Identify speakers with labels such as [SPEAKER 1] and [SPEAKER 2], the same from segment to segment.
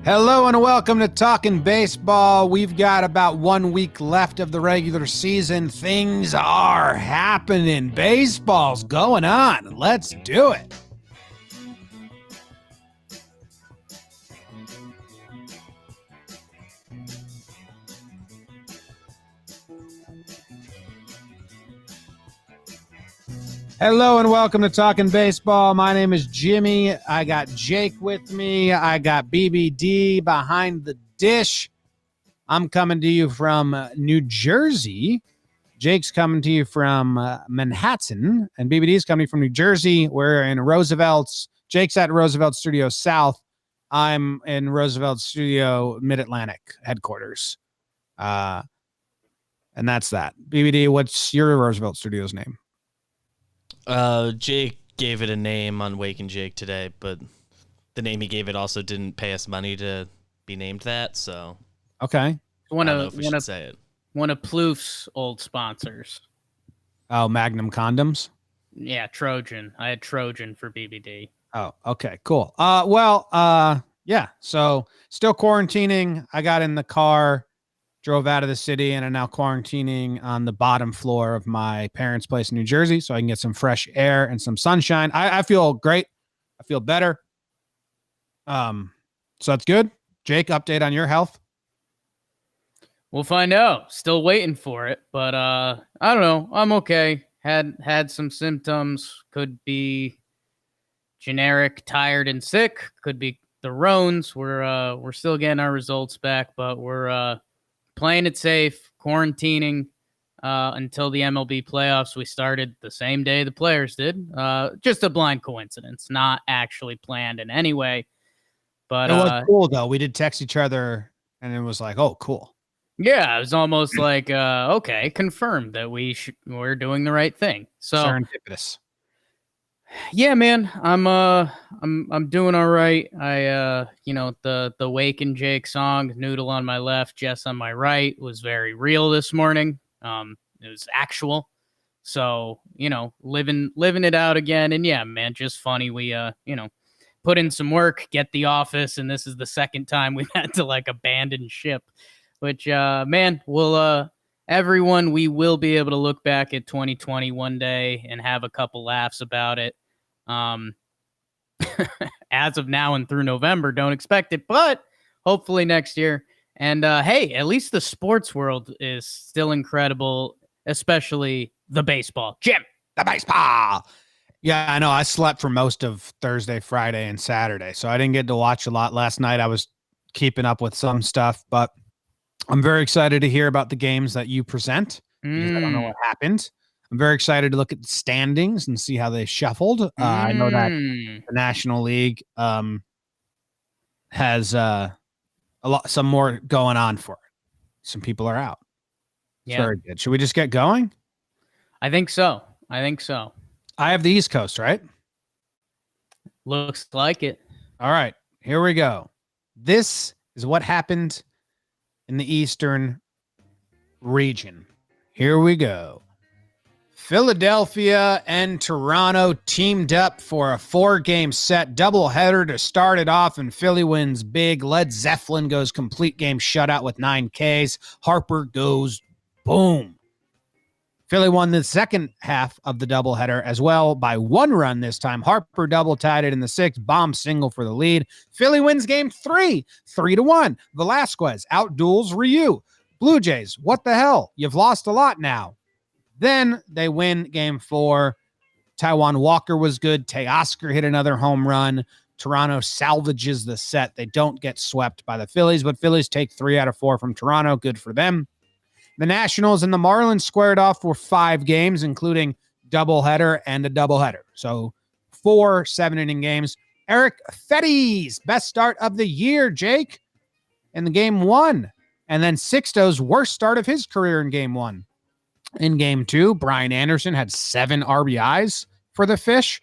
[SPEAKER 1] Hello and welcome to Talkin' Baseball. We've got about 1 week left of the regular season. Things are happening. Baseball's going on. Let's do it. Hello and welcome to Talkin' Baseball. My name is Jimmy. I got Jake with me. I got BBD behind the dish. I'm coming to you from New Jersey. Jake's coming to you from Manhattan, and BBD's coming from New Jersey. We're in Roosevelt's. Jake's at Roosevelt Studio South. I'm in Roosevelt Studio Mid-Atlantic headquarters. And that's that. BBD, what's your Roosevelt Studios name?
[SPEAKER 2] Jake gave it a name on Wake and Jake today, but the name he gave it also didn't pay us money to be named that, so
[SPEAKER 1] Okay.
[SPEAKER 2] I don't know if we should say it.
[SPEAKER 3] One of Plouf's old sponsors.
[SPEAKER 1] Oh, Magnum Condoms?
[SPEAKER 3] Yeah, Trojan. I had Trojan for BBD.
[SPEAKER 1] Oh, okay, cool. Yeah, so still quarantining. I got in the car, drove out of the city, and I'm now quarantining on the bottom floor of my parents' place in New Jersey so I can get some fresh air and some sunshine. I feel great. I feel better. So that's good. Jake, update on your health?
[SPEAKER 3] We'll find out. Still waiting for it, but I don't know. I'm okay. Had some symptoms. Could be generic, tired and sick. Could be the Rones. We're still getting our results back, but we're playing it safe, quarantining until the MLB playoffs. We started the same day the players did. Just a blind coincidence, not actually planned in any way. But
[SPEAKER 1] it was cool though. We did text each other, and it was like, "Oh, cool."
[SPEAKER 3] Yeah, it was almost like, okay, confirmed that we're doing the right thing. So
[SPEAKER 1] serendipitous.
[SPEAKER 3] Yeah, man, I'm doing all right. I the Wake and Jake song, Noodle on my left, Jess on my right, was very real this morning. It was actual. So, living it out again. And yeah, man, just funny. We put in some work, get the office, and this is the second time we've had to abandon ship. Which man, everyone, we will be able to look back at 2020 one day and have a couple laughs about it. As of now and through November, don't expect it, but hopefully next year. And hey, at least the sports world is still incredible, especially the baseball. Jim,
[SPEAKER 1] the baseball. Yeah, I know. I slept for most of Thursday, Friday, and Saturday, so I didn't get to watch a lot last night. I was keeping up with some stuff, but I'm very excited to hear about the games that you present because I don't know what happened. I'm very excited to look at the standings and see how they shuffled. I know that the National League has some more going on for it. Some people are out. It's very good. Should we just get going?
[SPEAKER 3] I think so.
[SPEAKER 1] I have the East Coast, right?
[SPEAKER 3] Looks like it.
[SPEAKER 1] All right, here we go. This is what happened in the Eastern region. Here we go. Philadelphia and Toronto teamed up for a 4-game set doubleheader to start it off, and Philly wins big. Led Zeppelin goes complete game shutout with 9 Ks. Harper goes boom. Philly won the second half of the doubleheader as well by 1 run this time. Harper double-tied it in the 6th, bomb single for the lead. Philly wins game 3, 3-1. Velasquez outduels Ryu. Blue Jays, what the hell? You've lost a lot now. Then they win game 4. Taijuan Walker was good. Teoscar hit another home run. Toronto salvages the set. They don't get swept by the Phillies, but Phillies take 3 out of 4 from Toronto. Good for them. The Nationals and the Marlins squared off for 5 games, including doubleheader and a doubleheader. So 4 7-inning games. Eric Fetty's best start of the year, Jake, in the game 1. And then Sixto's worst start of his career in game 1. In game 2, Brian Anderson had 7 RBIs for the Fish.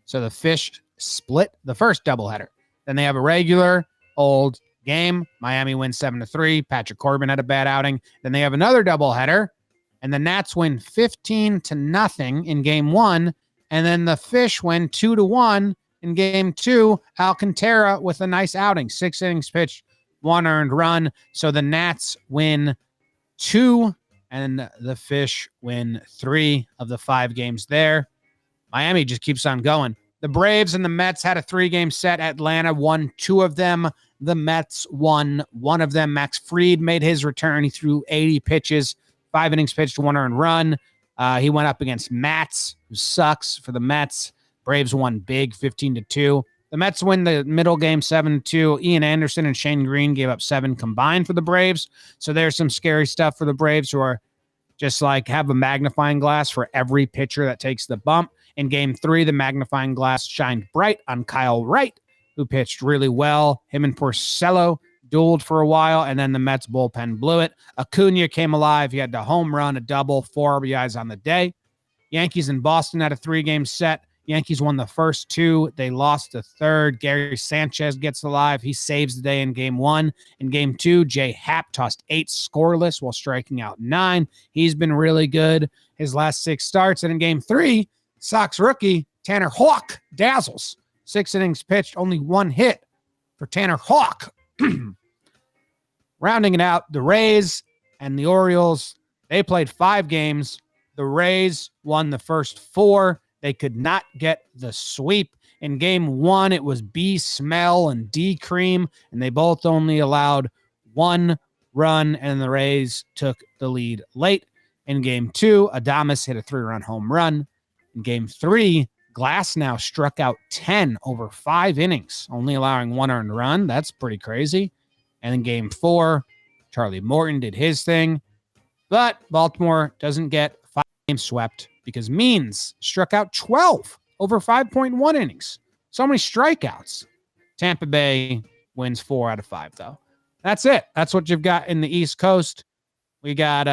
[SPEAKER 1] So the Fish split the first doubleheader. Then they have a regular old game. Miami wins 7-3. Patrick Corbin had a bad outing. Then they have another doubleheader, and the Nats win 15-0 in game 1. And then the Fish win 2-1 In game 2, Alcantara with a nice outing. 6 innings pitched, 1 earned run. So the Nats win 2 and the Fish win 3 of the 5 games there. Miami just keeps on going. The Braves and the Mets had a 3-game set. Atlanta won 2 of them. The Mets won 1 of them. Max Fried made his return. He threw 80 pitches, 5 innings pitched, 1 earned run. He went up against Matz, who sucks for the Mets. Braves won big, 15-2. The Mets win the middle game 7-2. Ian Anderson and Shane Green gave up 7 combined for the Braves. So there's some scary stuff for the Braves, who are just like have a magnifying glass for every pitcher that takes the bump. In game 3, the magnifying glass shined bright on Kyle Wright, who pitched really well. Him and Porcello dueled for a while, and then the Mets bullpen blew it. Acuna came alive. He had the home run, a double, 4 RBIs on the day. Yankees and Boston had a 3-game set. Yankees won the first 2. They lost the third. Gary Sanchez gets alive. He saves the day in game 1. In game 2, Jay Happ tossed 8 scoreless while striking out 9. He's been really good his last 6 starts. And in game 3, Sox rookie Tanner Houck dazzles. 6 innings pitched, only 1 hit for Tanner Houck. Rounding it out, the Rays and the Orioles, they played 5 games. The Rays won the first 4. They could not get the sweep. In game 1, it was B. Smell and D. Cream, and they both only allowed 1 run, and the Rays took the lead late. In game 2, Adames hit a 3-run home run. In game 3, Glasnow struck out 10 over 5 innings, only allowing 1 earned run. That's pretty crazy. And in game 4, Charlie Morton did his thing. But Baltimore doesn't get 5 games swept because Means struck out 12 over 5.1 innings. So many strikeouts. Tampa Bay wins 4 out of 5, though. That's it. That's what you've got in the East Coast. We got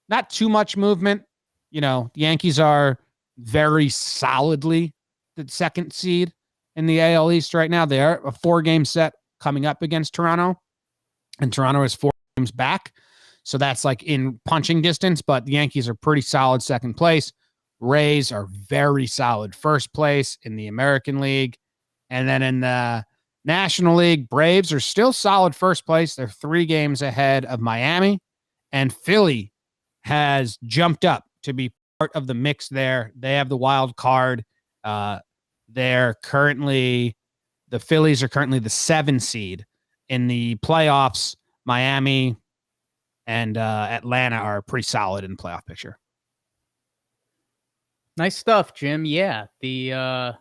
[SPEAKER 1] not too much movement. You know, the Yankees are very solidly the 2nd seed in the AL East right now. They are a 4-game set coming up against Toronto, and Toronto is 4 games back. So that's like in punching distance, but the Yankees are pretty solid 2nd place. Rays are very solid 1st place in the American League. And then in the National League, Braves are still solid 1st place. They're 3 games ahead of Miami, and Philly has jumped up to be part of the mix there. They have the wild card. The Phillies are currently the 7 seed in the playoffs. Miami and Atlanta are pretty solid in the playoff picture.
[SPEAKER 3] Nice stuff, Jim. Yeah, the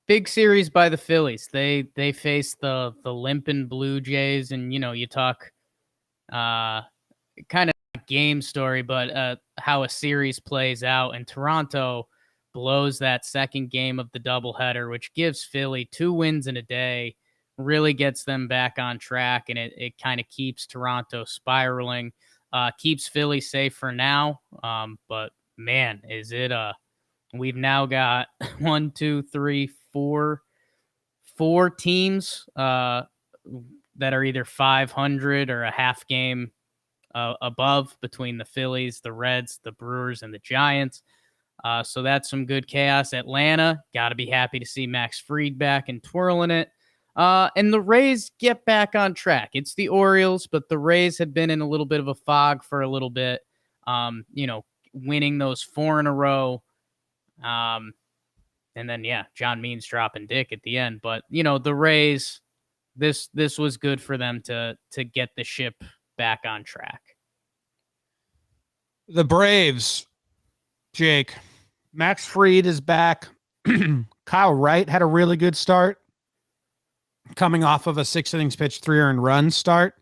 [SPEAKER 3] big series by the Phillies. They face the limping Blue Jays, and you talk kind of game story, but how a series plays out. And Toronto blows that 2nd game of the doubleheader, which gives Philly 2 wins in a day, really gets them back on track, and it kind of keeps Toronto spiraling, keeps Philly safe for now. But man, is it we've now got 1, 2, 3, 4 teams that are either 500 or a half game above, between the Phillies, the Reds, the Brewers, and the Giants. So that's some good chaos. Atlanta, got to be happy to see Max Fried back and twirling it. And the Rays get back on track. It's the Orioles, but the Rays had been in a little bit of a fog for a little bit, winning those 4 in a row. And then, John Means dropping Dick at the end. But, the Rays, this was good for them to get the ship back on track.
[SPEAKER 1] The Braves, Jake, Max Fried is back. Kyle Wright had a really good start, coming off of a 6 innings pitched, 3 earned run start.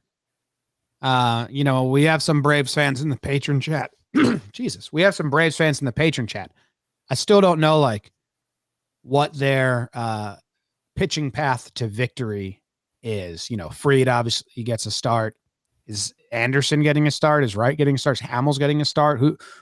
[SPEAKER 1] We have some Braves fans in the patron chat. Jesus, we have some Braves fans in the patron chat. I still don't know what their pitching path to victory is. Fried obviously he gets a start. Is Anderson getting a start? Is Wright getting a start? Is Hamels getting a start?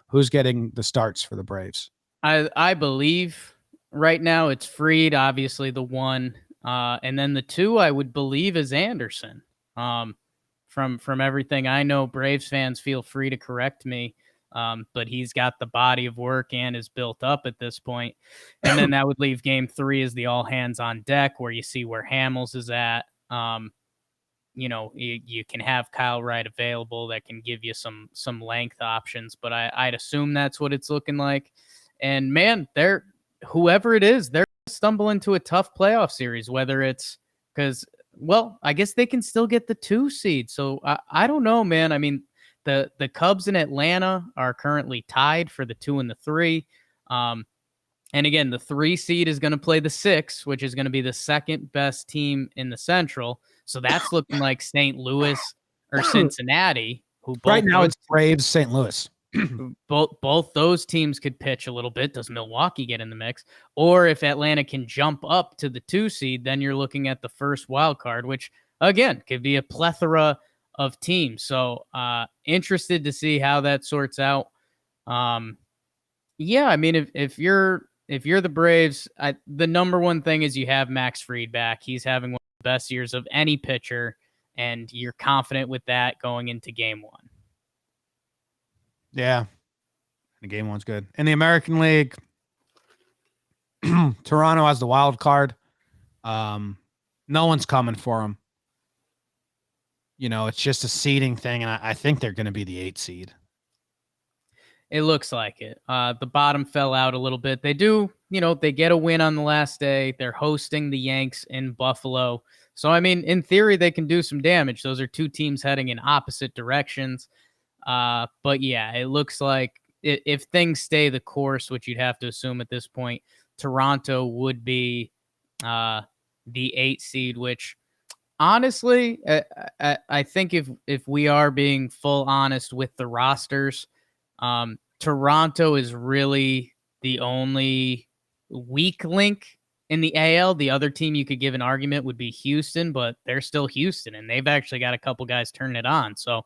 [SPEAKER 1] Who's getting the starts for the Braves?
[SPEAKER 3] I believe right now it's Fried, obviously the 1, and then the 2 I would believe is Anderson. From everything I know, Braves fans, feel free to correct me. But he's got the body of work and is built up at this point. And then that would leave game 3 as the all hands on deck, where you see where Hamels is at. You can have Kyle Wright available that can give you some length options, but I'd assume that's what it's looking like. And man, whoever it is, they're stumble into a tough playoff series, whether it's because, well, I guess they can still get the 2 seed. So I don't know, man. I mean, the Cubs in Atlanta are currently tied for the 2 and the 3. And again, the 3 seed is going to play the 6, which is going to be the second best team in the Central. So that's looking like St. Louis or Cincinnati, who both
[SPEAKER 1] right now it's Braves, St. Louis.
[SPEAKER 3] both those teams could pitch a little bit. Does Milwaukee get in the mix? Or if Atlanta can jump up to the 2 seed, then you're looking at the first wild card, which again could be a plethora of teams. So interested to see how that sorts out. Yeah, I mean, if you're the Braves, the number one thing is you have Max Fried back. He's having one of the best years of any pitcher, and you're confident with that going into game 1.
[SPEAKER 1] Yeah. The game 1's good. In the American League, Toronto has the wild card. No one's coming for them. It's just a seeding thing, and I think they're going to be the 8 seed.
[SPEAKER 3] It looks like it. The bottom fell out a little bit. They do, they get a win on the last day. They're hosting the Yanks in Buffalo. So, I mean, in theory, they can do some damage. Those are 2 teams heading in opposite directions. But yeah, it looks like if things stay the course, which you'd have to assume at this point, Toronto would be the 8 seed, which honestly, I think if we are being full honest with the rosters, Toronto is really the only weak link in the AL. The other team you could give an argument would be Houston, but they're still Houston, and they've actually got a couple guys turning it on. So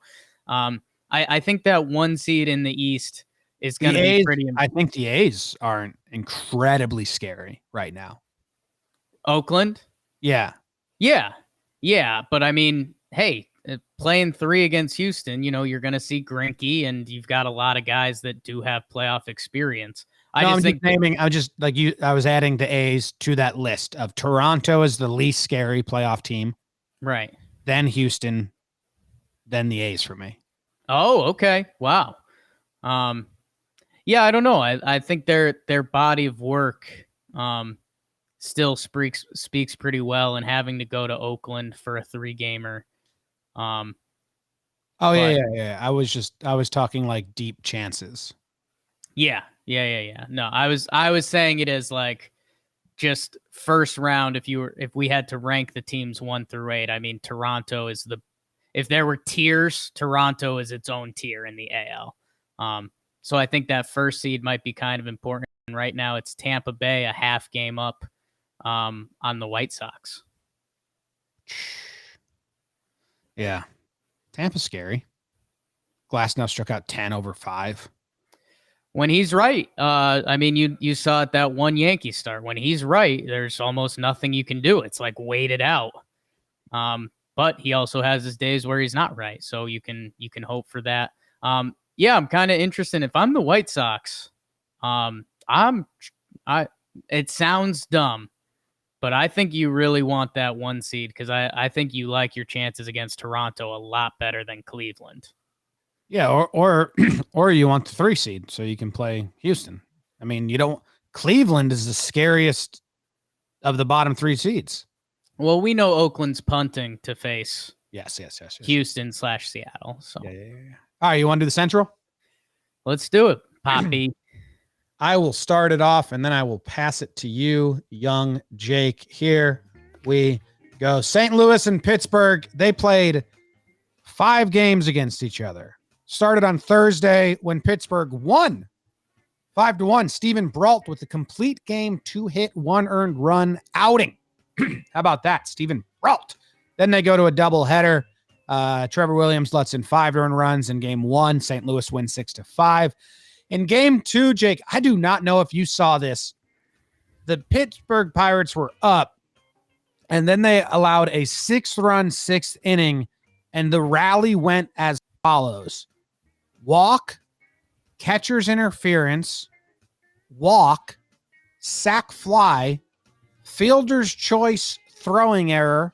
[SPEAKER 3] I think that 1 seed in the East is going to be pretty important.
[SPEAKER 1] I think the A's are incredibly scary right now.
[SPEAKER 3] Oakland?
[SPEAKER 1] Yeah.
[SPEAKER 3] Yeah. But I mean, hey, playing 3 against Houston, you're going to see Greinke, and you've got a lot of guys that do have playoff experience. I was adding the A's to that list of Toronto as the least scary playoff team. Right.
[SPEAKER 1] Then Houston, then the A's for me.
[SPEAKER 3] Oh, okay. Wow. Yeah, I don't know. I think their body of work still speaks pretty well, and having to go to Oakland for a 3-gamer.
[SPEAKER 1] Yeah. I was talking like deep chances.
[SPEAKER 3] Yeah. No, I was saying it as like just first round. If we had to rank the teams 1 through 8, I mean, Toronto is if there were tiers, Toronto is its own tier in the AL. So I think that first seed might be kind of important. And right now it's Tampa Bay, a half game up on the White Sox.
[SPEAKER 1] Yeah. Tampa's scary. Glasnow struck out 10 over 5.
[SPEAKER 3] When he's right, I mean, you saw it that one Yankee start. When he's right, there's almost nothing you can do. It's like wait it out. But he also has his days where he's not right, so you can hope for that. Yeah, I'm kind of interested. If I'm the White Sox, it sounds dumb, but I think you really want that 1 seed because I think you like your chances against Toronto a lot better than Cleveland.
[SPEAKER 1] Yeah, or you want the 3 seed so you can play Houston. I mean, Cleveland is the scariest of the bottom 3 seeds.
[SPEAKER 3] Well, we know Oakland's punting to face
[SPEAKER 1] yes.
[SPEAKER 3] Houston/Seattle. So
[SPEAKER 1] yeah. All right, you want to do the Central?
[SPEAKER 3] Let's do it, Poppy.
[SPEAKER 1] I will start it off, and then I will pass it to you, young Jake. Here we go. St. Louis and Pittsburgh, they played 5 games against each other. Started on Thursday when Pittsburgh won 5-1. Steven Brault with a complete game, 2-hit, 1 earned run outing. How about that, Steven Brault? Then they go to a doubleheader. Trevor Williams lets in 5 earned runs in game 1. St. Louis wins 6-5. In game 2, Jake, I do not know if you saw this. The Pittsburgh Pirates were up, and then they allowed a 6-run 6th inning, and the rally went as follows. Walk, catcher's interference, walk, sac fly, fielder's choice throwing error,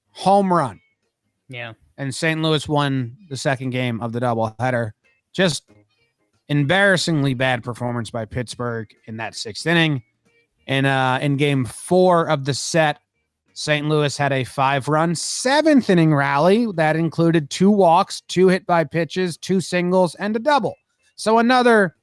[SPEAKER 1] home run.
[SPEAKER 3] Yeah.
[SPEAKER 1] And St. Louis won the second game of the doubleheader. Just embarrassingly bad performance by Pittsburgh in that sixth inning. And in game 4 of the set, St. Louis had a 5-run seventh inning rally that included 2 walks, 2 hit by pitches, 2 singles, and a double. So another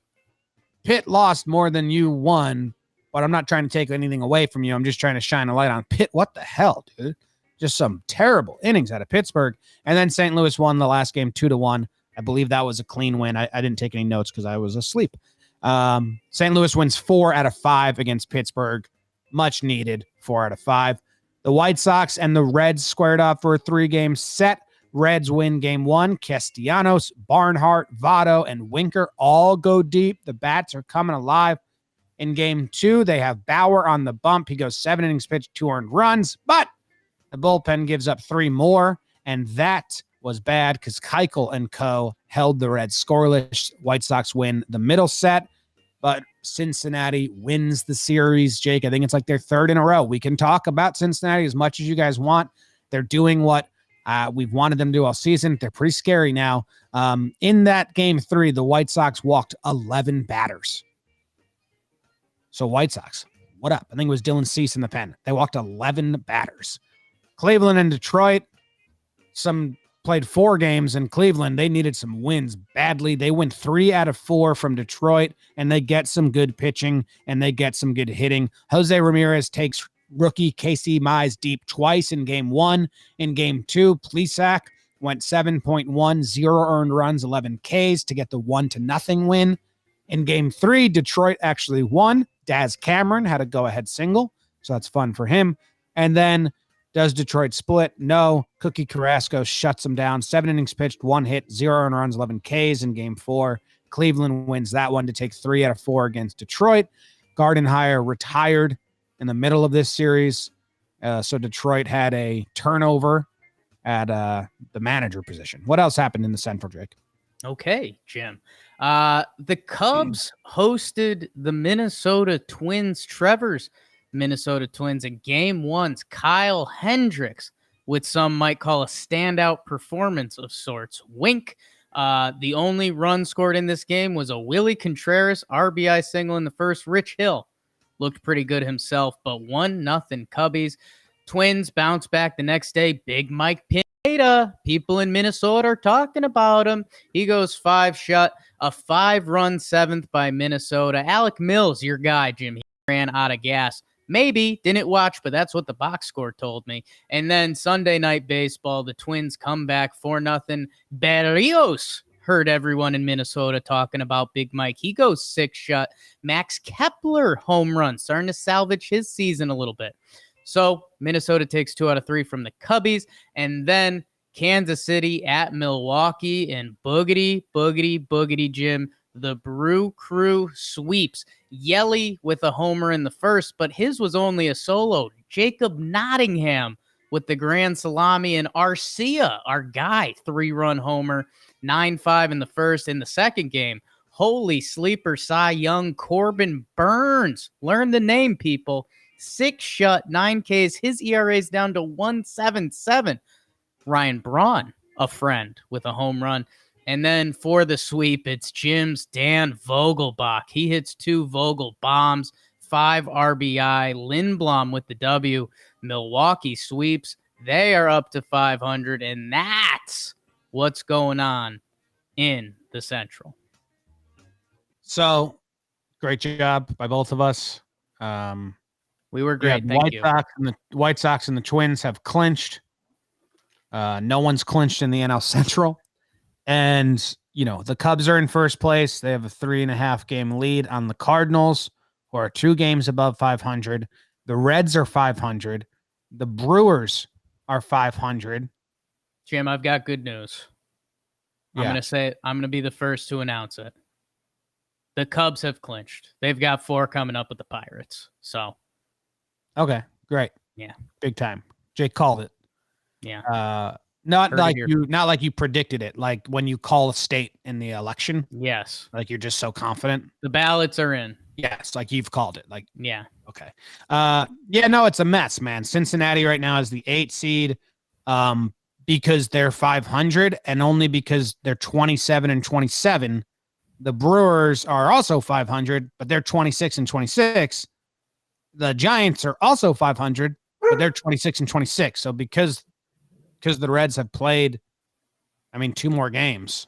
[SPEAKER 1] Pitt lost more than you won, but I'm not trying to take anything away from you. I'm just trying to shine a light on Pitt. What the hell, dude? Just some terrible innings out of Pittsburgh. And then St. Louis won the last game 2-1. I believe that was a clean win. I didn't take any notes because I was asleep. St. Louis wins 4 out of 5 against Pittsburgh. Much needed 4 out of 5. The White Sox and the Reds squared off for a 3-game set. Reds win game 1. Castellanos, Barnhart, Votto, and Winker all go deep. The bats are coming alive. In game 2, they have Bauer on the bump. He goes 7 innings pitched, 2 earned runs, but the bullpen gives up 3 more, and that was bad because Keuchel and co. held the Reds scoreless. White Sox win the middle set, but Cincinnati wins the series. Jake, I think it's like their 3rd in a row. We can talk about Cincinnati as much as you guys want. They're doing what we've wanted them to do all season. They're pretty scary now. In that game 3, the White Sox walked 11 batters. So White Sox, what up? I think it was Dylan Cease in the pen. They walked 11 batters. Cleveland and Detroit, played 4 games in Cleveland. They needed some wins badly. They win 3 out of 4 from Detroit, and they get some good pitching, and they get some good hitting. Jose Ramirez takes rookie Casey Mize deep twice in game 1. In game 2, Plesac went 7.1, 0 earned runs, 11 Ks to get the 1-0 win. In game 3, Detroit actually won. Daz Cameron had a go-ahead single, so that's fun for him. And then does Detroit split? No. Cookie Carrasco shuts them down. 7 innings pitched, 1 hit, 0 earned runs, 11 Ks in game 4. Cleveland wins that one to take 3 out of 4 against Detroit. Gardenhire retired in the middle of this series. So Detroit had a turnover at the manager position. What else happened in the Central, Drake?
[SPEAKER 3] Okay, Jim. The Cubs hosted the Minnesota Twins. Trevor's Minnesota Twins in game 1's Kyle Hendricks with some might call a standout performance of sorts. Wink. The only run scored in this game was a Willie Contreras RBI single in the first. Rich Hill looked pretty good himself, but 1-0 Cubbies. Twins bounce back the next day. Big Mike Pineda. People in Minnesota are talking about him. He goes 5 shut. A 5-run 7th by Minnesota. Alec Mills, your guy, Jim. He ran out of gas. Maybe, didn't watch, but that's what the box score told me. And then Sunday Night Baseball, the Twins come back 4-0. Berrios heard everyone in Minnesota talking about Big Mike. He goes 6 shut. Max Kepler home run, starting to salvage his season a little bit. So Minnesota takes 2 out of 3 from the Cubbies. And then Kansas City at Milwaukee, and boogity, Jim. The Brew Crew sweeps. Yelly with a homer in the first, but his was only a solo. Jacob Nottingham with the grand salami, and Arcia, our guy, 3-run homer, 9-5 in the first. In the second game, holy sleeper Cy Young, Corbin Burns. Learn the name, people. 6 shut, 9 Ks. His ERA is down to 1.77. Ryan Braun, a friend, with a home run. And then for the sweep, it's Jim's Dan Vogelbach. He hits 2 Vogel bombs, 5 RBI. Lindblom with the W. Milwaukee sweeps. They are up to 500, and that's what's going on in the Central.
[SPEAKER 1] So, great job by both of us.
[SPEAKER 3] We were great. Thank you.
[SPEAKER 1] White Sox and the Twins have clinched. No one's clinched in the NL Central. And, the Cubs are in first place. They have a 3.5 game lead on the Cardinals, who are 2 games above 500. The Reds are 500. The Brewers are 500.
[SPEAKER 3] Jim, I've got good news. I'm going to be the first to announce it. The Cubs have clinched. They've got 4 coming up with the Pirates. So.
[SPEAKER 1] Okay, great.
[SPEAKER 3] Yeah.
[SPEAKER 1] Big time. Jake called it.
[SPEAKER 3] Yeah.
[SPEAKER 1] Not
[SPEAKER 3] Heard it
[SPEAKER 1] like
[SPEAKER 3] here.
[SPEAKER 1] not like you predicted it, like when you call a state in the election,
[SPEAKER 3] Yes.
[SPEAKER 1] like you're just so confident.
[SPEAKER 3] The ballots are in.
[SPEAKER 1] Yes, like you've called it. Like,
[SPEAKER 3] Yeah.
[SPEAKER 1] okay. Yeah, no, it's a mess, man. Cincinnati right now is the 8 seed because they're 500 and only because they're 27 and 27. The Brewers are also 500, but they're 26 and 26. The Giants are also 500, but they're 26 and 26. So because the Reds have played, 2 more games,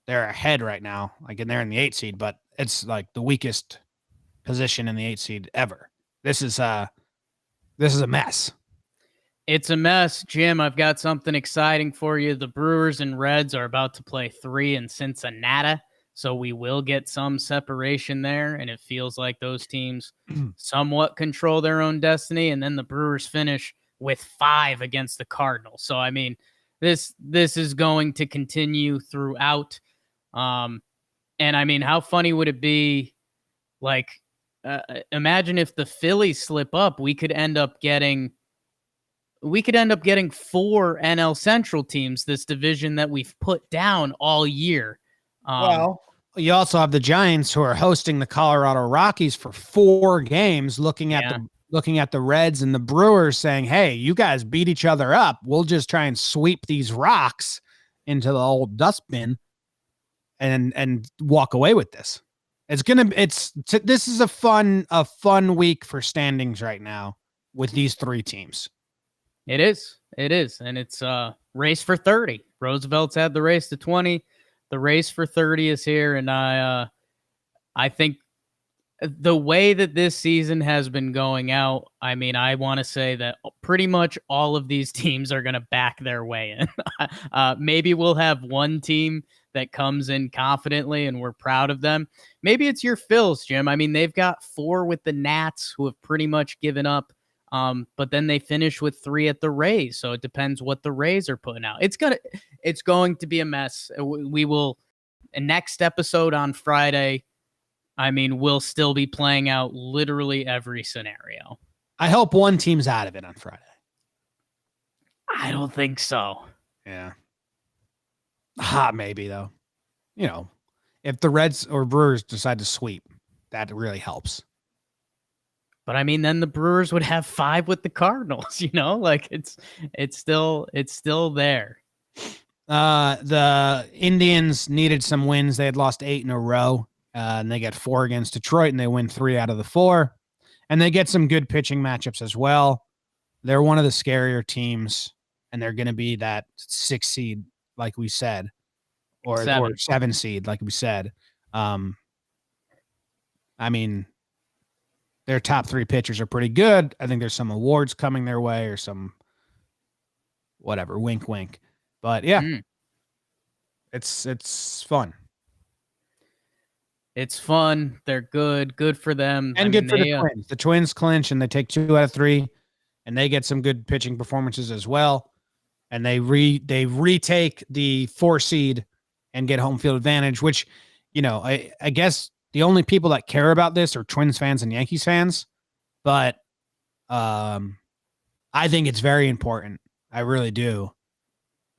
[SPEAKER 1] they're ahead right now. Like, and they're in the 8 seed, but it's like the weakest position in the 8 seed ever. This is a mess.
[SPEAKER 3] It's a mess, Jim. I've got something exciting for you. The Brewers and Reds are about to play 3 in Cincinnati, so we will get some separation there, and it feels like those teams somewhat control their own destiny, and then the Brewers finish with 5 against the Cardinals. So, this is going to continue throughout. And, how funny would it be, like, imagine if the Phillies slip up, we could end up getting 4 NL Central teams, this division that we've put down all year.
[SPEAKER 1] Well, you also have the Giants who are hosting the Colorado Rockies for 4 games, looking at the Reds and the Brewers saying, hey, you guys beat each other up. We'll just try and sweep these rocks into the old dustbin and walk away with this. This is a fun week for standings right now with these 3 teams.
[SPEAKER 3] It is. And it's race for 30. Roosevelt's had the race to 20. The race for 30 is here. And I think the way that this season has been going out, I want to say that pretty much all of these teams are going to back their way in. Maybe we'll have one team that comes in confidently and we're proud of them. Maybe it's your Phils, Jim. They've got 4 with the Nats who have pretty much given up. But then they finish with 3 at the Rays. So it depends what the Rays are putting out. It's going to be a mess. We will, next episode on Friday, we'll still be playing out literally every scenario.
[SPEAKER 1] I hope one team's out of it on Friday.
[SPEAKER 3] I don't think so.
[SPEAKER 1] Yeah. Maybe though. If the Reds or Brewers decide to sweep, that really helps.
[SPEAKER 3] But then the Brewers would have 5 with the Cardinals, like it's still there.
[SPEAKER 1] The Indians needed some wins. They had lost 8 in a row, and they get 4 against Detroit, and they win 3 out of the 4. And they get some good pitching matchups as well. They're one of the scarier teams, and they're going to be that 6 seed, like we said, or 7 seed, like we said. Their top 3 pitchers are pretty good. I think there's some awards coming their way or some whatever, wink, wink. But yeah, it's fun.
[SPEAKER 3] It's fun. They're good. Good for them.
[SPEAKER 1] And good for the Twins. The Twins clinch and they take 2 out of 3 and they get some good pitching performances as well. And they retake the 4 seed and get home field advantage, which, I guess the only people that care about this are Twins fans and Yankees fans, but I think it's very important. I really do.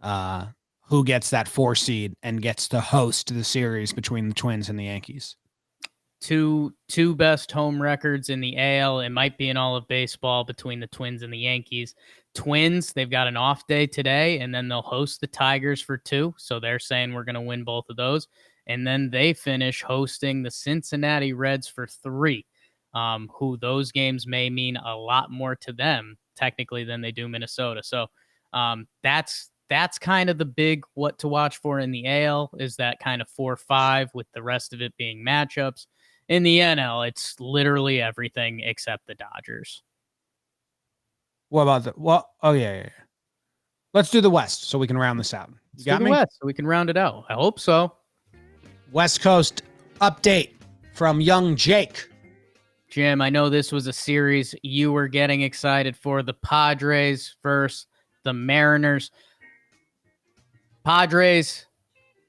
[SPEAKER 1] Who gets that 4 seed and gets to host the series between the Twins and the Yankees?
[SPEAKER 3] Two best home records in the AL. It might be in all of baseball between the Twins and the Yankees. Twins, they've got an off day today, and then they'll host the Tigers for 2. So they're saying we're going to win both of those. And then they finish hosting the Cincinnati Reds for 3, who those games may mean a lot more to them technically than they do Minnesota. So that's kind of the big what to watch for in the AL is that kind of 4-5 with the rest of it being matchups. In the NL, it's literally everything except the Dodgers.
[SPEAKER 1] What about yeah. Let's do the West so we can round this out.
[SPEAKER 3] You got me? West so we can round it out. I hope so.
[SPEAKER 1] West Coast update from young Jake.
[SPEAKER 3] Jim, I know this was a series you were getting excited for. The Padres versus the Mariners. Padres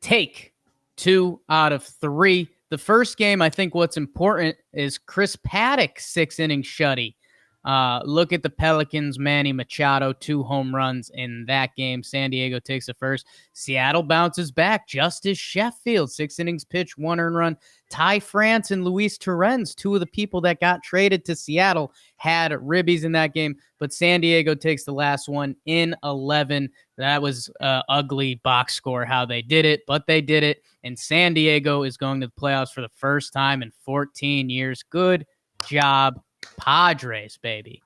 [SPEAKER 3] take 2 out of 3. The first game, I think what's important is Chris Paddock 6-inning shutty. Look at the Pelicans, Manny Machado, 2 home runs in that game. San Diego takes the first. Seattle bounces back. Justice Sheffield, 6 innings pitched, 1 earned run. Ty France and Luis Torrens, 2 of the people that got traded to Seattle, had ribbies in that game, but San Diego takes the last one in 11. That was ugly box score how they did it, but they did it, and San Diego is going to the playoffs for the first time in 14 years. Good job, Padres, baby.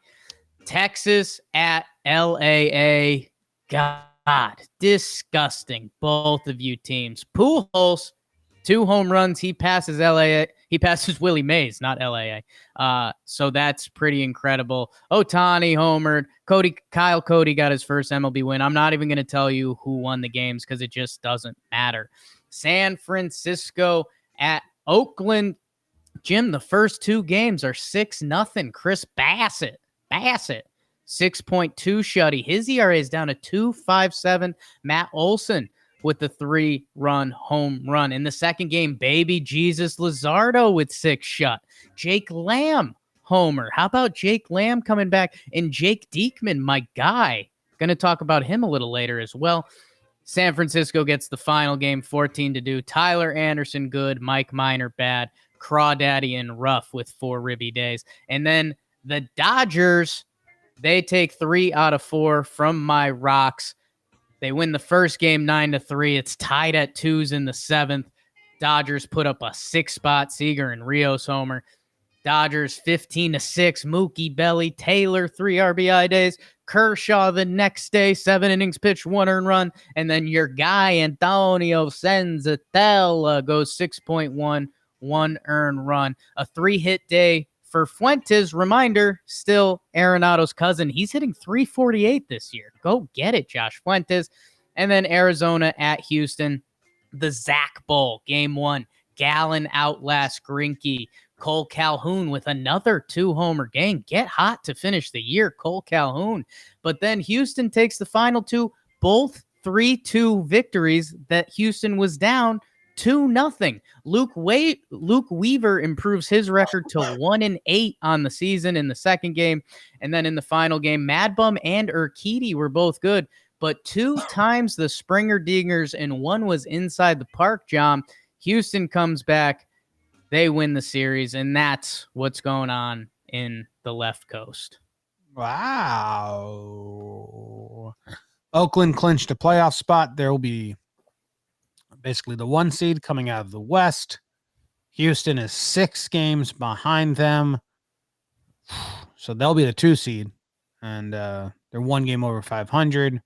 [SPEAKER 3] Texas at LAA. God, disgusting. Both of you teams. Pujols, 2 home runs. He passes LAA. He passes Willie Mays, not LAA. So that's pretty incredible. Ohtani homered. Kyle Cody got his first MLB win. I'm not even going to tell you who won the games because it just doesn't matter. San Francisco at Oakland. Jim, the first 2 games are 6-0. Chris Bassett, 6.2 shutty. His ERA is down to 2.57. Matt Olson with the 3-run home run. In the second game, baby Jesus Luzardo with 6 shut. Jake Lamb homer. How about Jake Lamb coming back? And Jake Diekman, my guy. Going to talk about him a little later as well. San Francisco gets the final game, 14-2. Tyler Anderson good, Mike Minor bad. Crawdaddy and Ruff with 4 ribby days. And then the Dodgers, they take 3 out of 4 from my Rocks. They win the first game 9-3. It's tied at 2s in the 7th. Dodgers put up a 6-spot. Seager and Rios homer. Dodgers 15-6. Mookie Belly, Taylor 3 RBI days. Kershaw the next day, 7 innings pitched, 1 earned run. And then your guy Antonio Senzatella goes 6.1. 1 earned run. A 3-hit day for Fuentes. Reminder, still Arenado's cousin. He's hitting 348 this year. Go get it, Josh Fuentes. And then Arizona at Houston. The Zach Bowl, game 1. Gallen outlasts Greinke. Cole Calhoun with another 2-homer game. Get hot to finish the year, Cole Calhoun. But then Houston takes the final 2, both 3-2 victories that Houston was down 2-0. Luke Weaver improves his record to 1-8 on the season in the second game. And then in the final game, Mad Bum and Urquidy were both good, but 2 times the Springer Dingers and 1 was inside the park, John. Houston comes back. They win the series, and that's what's going on in the left coast.
[SPEAKER 1] Wow. Oakland clinched a playoff spot. There will be basically the 1 seed coming out of the West. Houston is 6 games behind them. So they'll be the 2 seed. And they're 1 game over 500.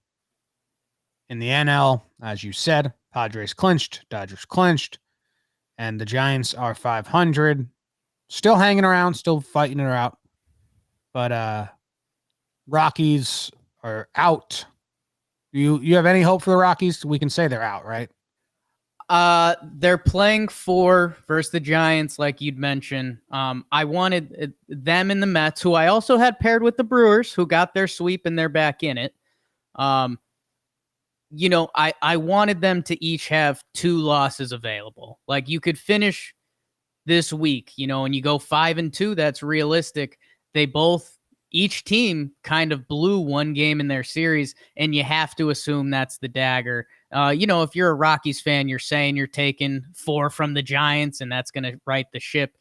[SPEAKER 1] In the NL, as you said, Padres clinched, Dodgers clinched, and the Giants are 500. Still hanging around, still fighting it out. But Rockies are out. You have any hope for the Rockies? We can say they're out, right?
[SPEAKER 3] They're playing 4 versus the Giants, like you'd mentioned. I wanted them and the Mets, who I also had paired with the Brewers, who got their sweep and they're back in it. I wanted them to each have 2 losses available. Like you could finish this week, and you go 5-2. That's realistic. Each team kind of blew 1 game in their series, and you have to assume that's the dagger. If you're a Rockies fan, you're saying you're taking 4 from the Giants, and that's going to right the ship.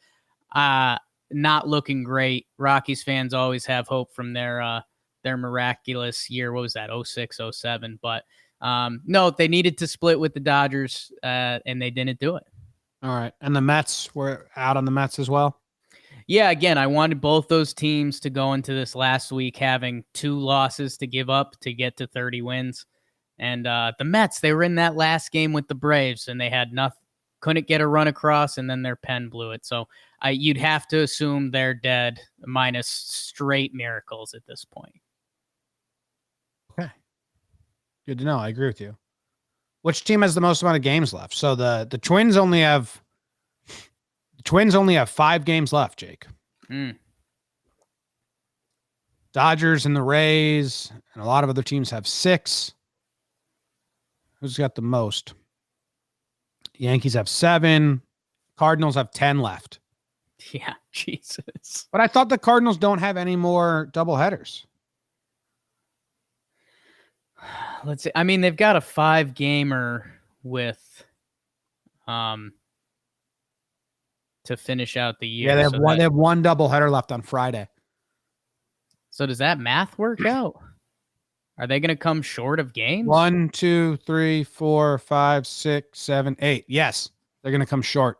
[SPEAKER 3] Not looking great. Rockies fans always have hope from their miraculous year. What was that? 06, 07. But no, they needed to split with the Dodgers, and they didn't do it.
[SPEAKER 1] All right. And the Mets were out on the Mets as well?
[SPEAKER 3] Yeah, again, I wanted both those teams to go into this last week having 2 losses to give up to get to 30 wins. And the Mets, they were in that last game with the Braves, and they had nothing, couldn't get a run across, and then their pen blew it. So you'd have to assume they're dead, minus straight miracles at this point.
[SPEAKER 1] Okay. Good to know. I agree with you. Which team has the most amount of games left? So the Twins only have 5 games left, Jake. Dodgers and the Rays and a lot of other teams have 6. Who's got the most? Yankees have 7. Cardinals have 10 left.
[SPEAKER 3] Yeah, Jesus.
[SPEAKER 1] But I thought the Cardinals don't have any more doubleheaders.
[SPEAKER 3] Let's see. I mean, they've got a 5-gamer with to finish out the year.
[SPEAKER 1] Yeah, they have one doubleheader left on Friday.
[SPEAKER 3] So does that math work out? Are they going to come short of games?
[SPEAKER 1] 1, 2, 3, 4, 5, 6, 7, 8. Yes, they're going to come short.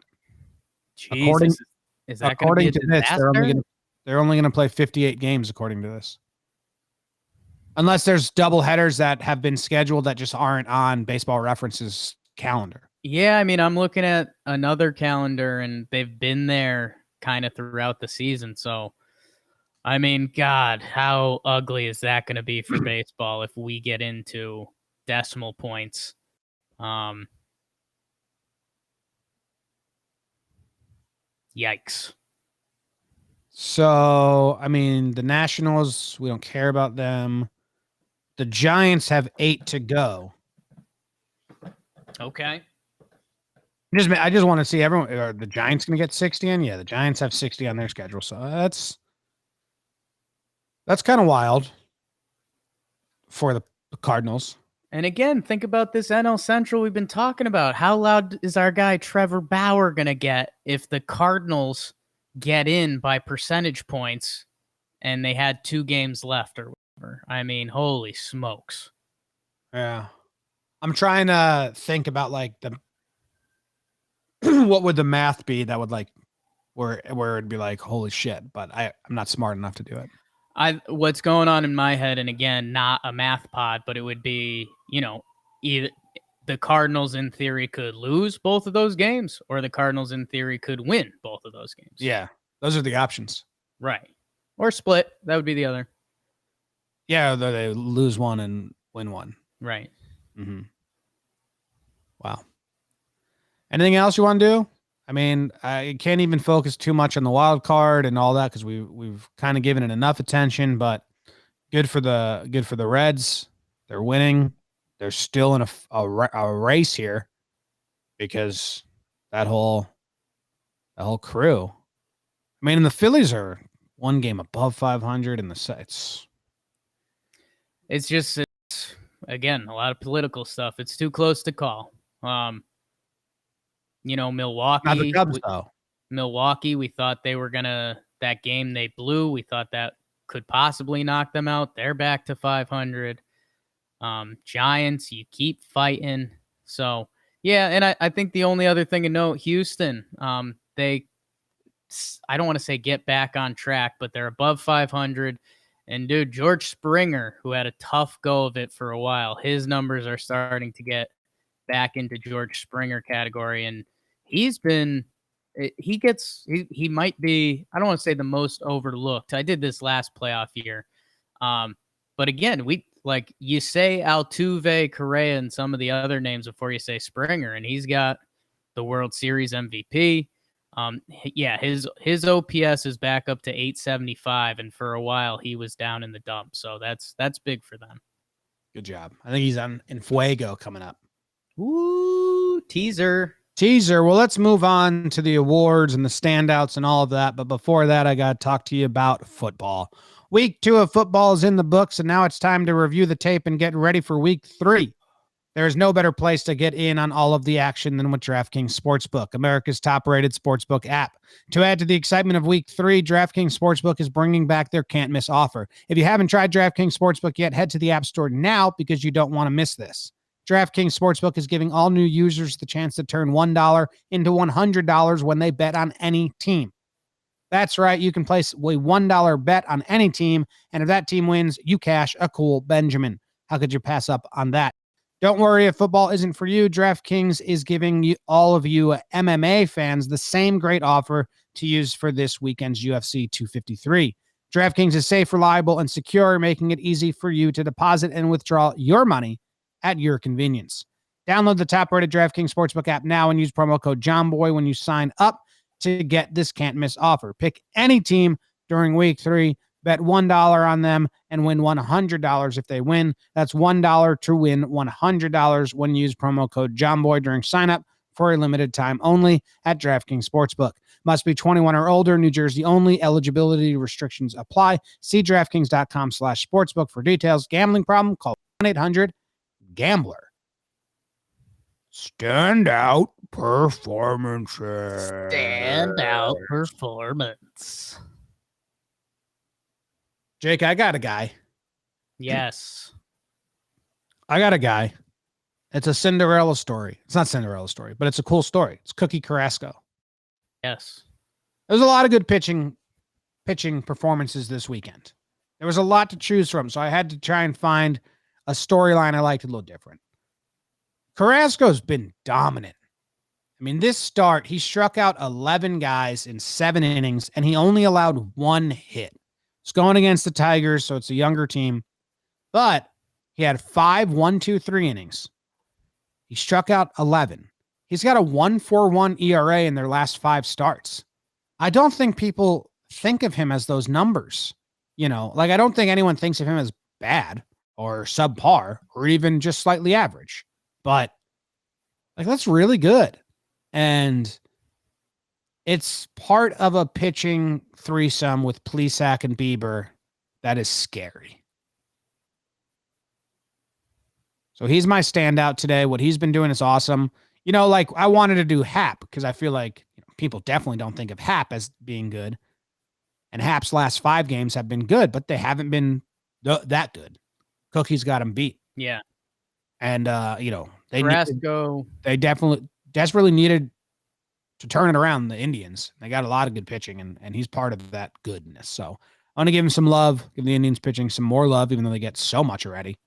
[SPEAKER 3] Jesus. Is that going to be a disaster?
[SPEAKER 1] They're only going to play 58 games according to this. Unless there's doubleheaders that have been scheduled that just aren't on Baseball Reference's calendar.
[SPEAKER 3] Yeah, I mean, I'm looking at another calendar, and they've been there kind of throughout the season. So, I mean, God, how ugly is that going to be for baseball if we get into decimal points? Yikes.
[SPEAKER 1] So, I mean, the Nationals, we don't care about them. The Giants have 8 to go.
[SPEAKER 3] Okay.
[SPEAKER 1] I just want to see everyone. Are the Giants going to get 60 in? Yeah, the Giants have 60 on their schedule. So that's kind of wild for the Cardinals.
[SPEAKER 3] And again, think about this NL Central we've been talking about. How loud is our guy Trevor Bauer going to get if the Cardinals get in by percentage points and they had 2 games left or whatever? I mean, holy smokes.
[SPEAKER 1] Yeah. I'm trying to think about like what would the math be that would like where it'd be like, holy shit, but I'm not smart enough to do it.
[SPEAKER 3] What's going on in my head, and again, not a math pod, but it would be, either the Cardinals in theory could lose both of those games, or the Cardinals in theory could win both of those games.
[SPEAKER 1] Yeah, those are the options.
[SPEAKER 3] Right. Or split. That would be the other.
[SPEAKER 1] Yeah, they lose one and win one.
[SPEAKER 3] Right.
[SPEAKER 1] Mm-hmm. Wow. Anything else you want to do? I mean, I can't even focus too much on the wild card and all that because we've kind of given it enough attention. But good for the Reds. They're winning. They're still in a race here because that whole crew. I mean, and the Phillies are 1 game above 500 in the sets.
[SPEAKER 3] It's just again a lot of political stuff. It's too close to call. Milwaukee.
[SPEAKER 1] Not the Cubs, though.
[SPEAKER 3] Milwaukee, we thought they were that game they blew, we thought that could possibly knock them out. They're back to 500. Giants, you keep fighting. So, yeah, and I think the only other thing to note, Houston, I don't want to say get back on track, but they're above 500. And, dude, George Springer, who had a tough go of it for a while, his numbers are starting to get back into George Springer category, and he might be, I don't want to say the most overlooked. I did this last playoff year. But again, you say Altuve, Correa, and some of the other names before you say Springer, and he's got the World Series MVP. His OPS is back up to 875, and for a while he was down in the dumps. So that's big for them.
[SPEAKER 1] Good job. I think he's in Fuego coming up.
[SPEAKER 3] Ooh, teaser.
[SPEAKER 1] Well, let's move on to the awards and the standouts and all of that. But before that, I got to talk to you about football. Week 2 of football is in the books, and now it's time to review the tape and get ready for week 3. There is no better place to get in on all of the action than with DraftKings Sportsbook, America's top-rated sportsbook app. To add to the excitement of week 3, DraftKings Sportsbook is bringing back their can't-miss offer. If you haven't tried DraftKings Sportsbook yet, head to the App Store now because you don't want to miss this. DraftKings Sportsbook is giving all new users the chance to turn $1 into $100 when they bet on any team. That's right. You can place a $1 bet on any team, and if that team wins, you cash a cool Benjamin. How could you pass up on that? Don't worry if football isn't for you. DraftKings is giving all of you MMA fans the same great offer to use for this weekend's UFC 253. DraftKings is safe, reliable, and secure, making it easy for you to deposit and withdraw your money at your convenience. Download the top-rated DraftKings Sportsbook app now and use promo code JOMBOY when you sign up to get this can't-miss offer. Pick any team during week 3, bet $1 on them, and win $100 if they win. That's $1 to win $100 when you use promo code JOMBOY during sign-up for a limited time only at DraftKings Sportsbook. Must be 21 or older, New Jersey only. Eligibility restrictions apply. See DraftKings.com/sportsbook for details. Gambling problem? Call 1-800-GAMBLER. Standout performances.
[SPEAKER 3] Standout performance.
[SPEAKER 1] Jake, I got a guy.
[SPEAKER 3] Yes.
[SPEAKER 1] I got a guy. It's a Cinderella story. It's not Cinderella story, but it's a cool story. It's Cookie Carrasco.
[SPEAKER 3] Yes.
[SPEAKER 1] There's a lot of good pitching performances this weekend. There was a lot to choose from, so I had to try and find a storyline I liked a little different. Carrasco's been dominant. I mean, this start, he struck out 11 guys in 7 innings, and he only allowed 1 hit. It's going against the Tigers, so it's a younger team. But he had 5 1-2-3 innings. He struck out 11. He's got a 1.41 ERA in their last 5 starts. I don't think people think of him as those numbers. You know, like I don't think anyone thinks of him as bad or subpar or even just slightly average. But like that's really good. And it's part of a pitching threesome with Plesac and Bieber that is scary. So he's my standout today. What he's been doing is awesome. You know, like I wanted to do Hap because I feel like people definitely don't think of Hap as being good. And Hap's last 5 games have been good, but they haven't been that good. Cookie's got him beat.
[SPEAKER 3] Yeah.
[SPEAKER 1] And, you know, they desperately needed to turn it around, the Indians. They got a lot of good pitching, and he's part of that goodness. So I want to give him some love, give the Indians pitching some more love, even though they get so much already.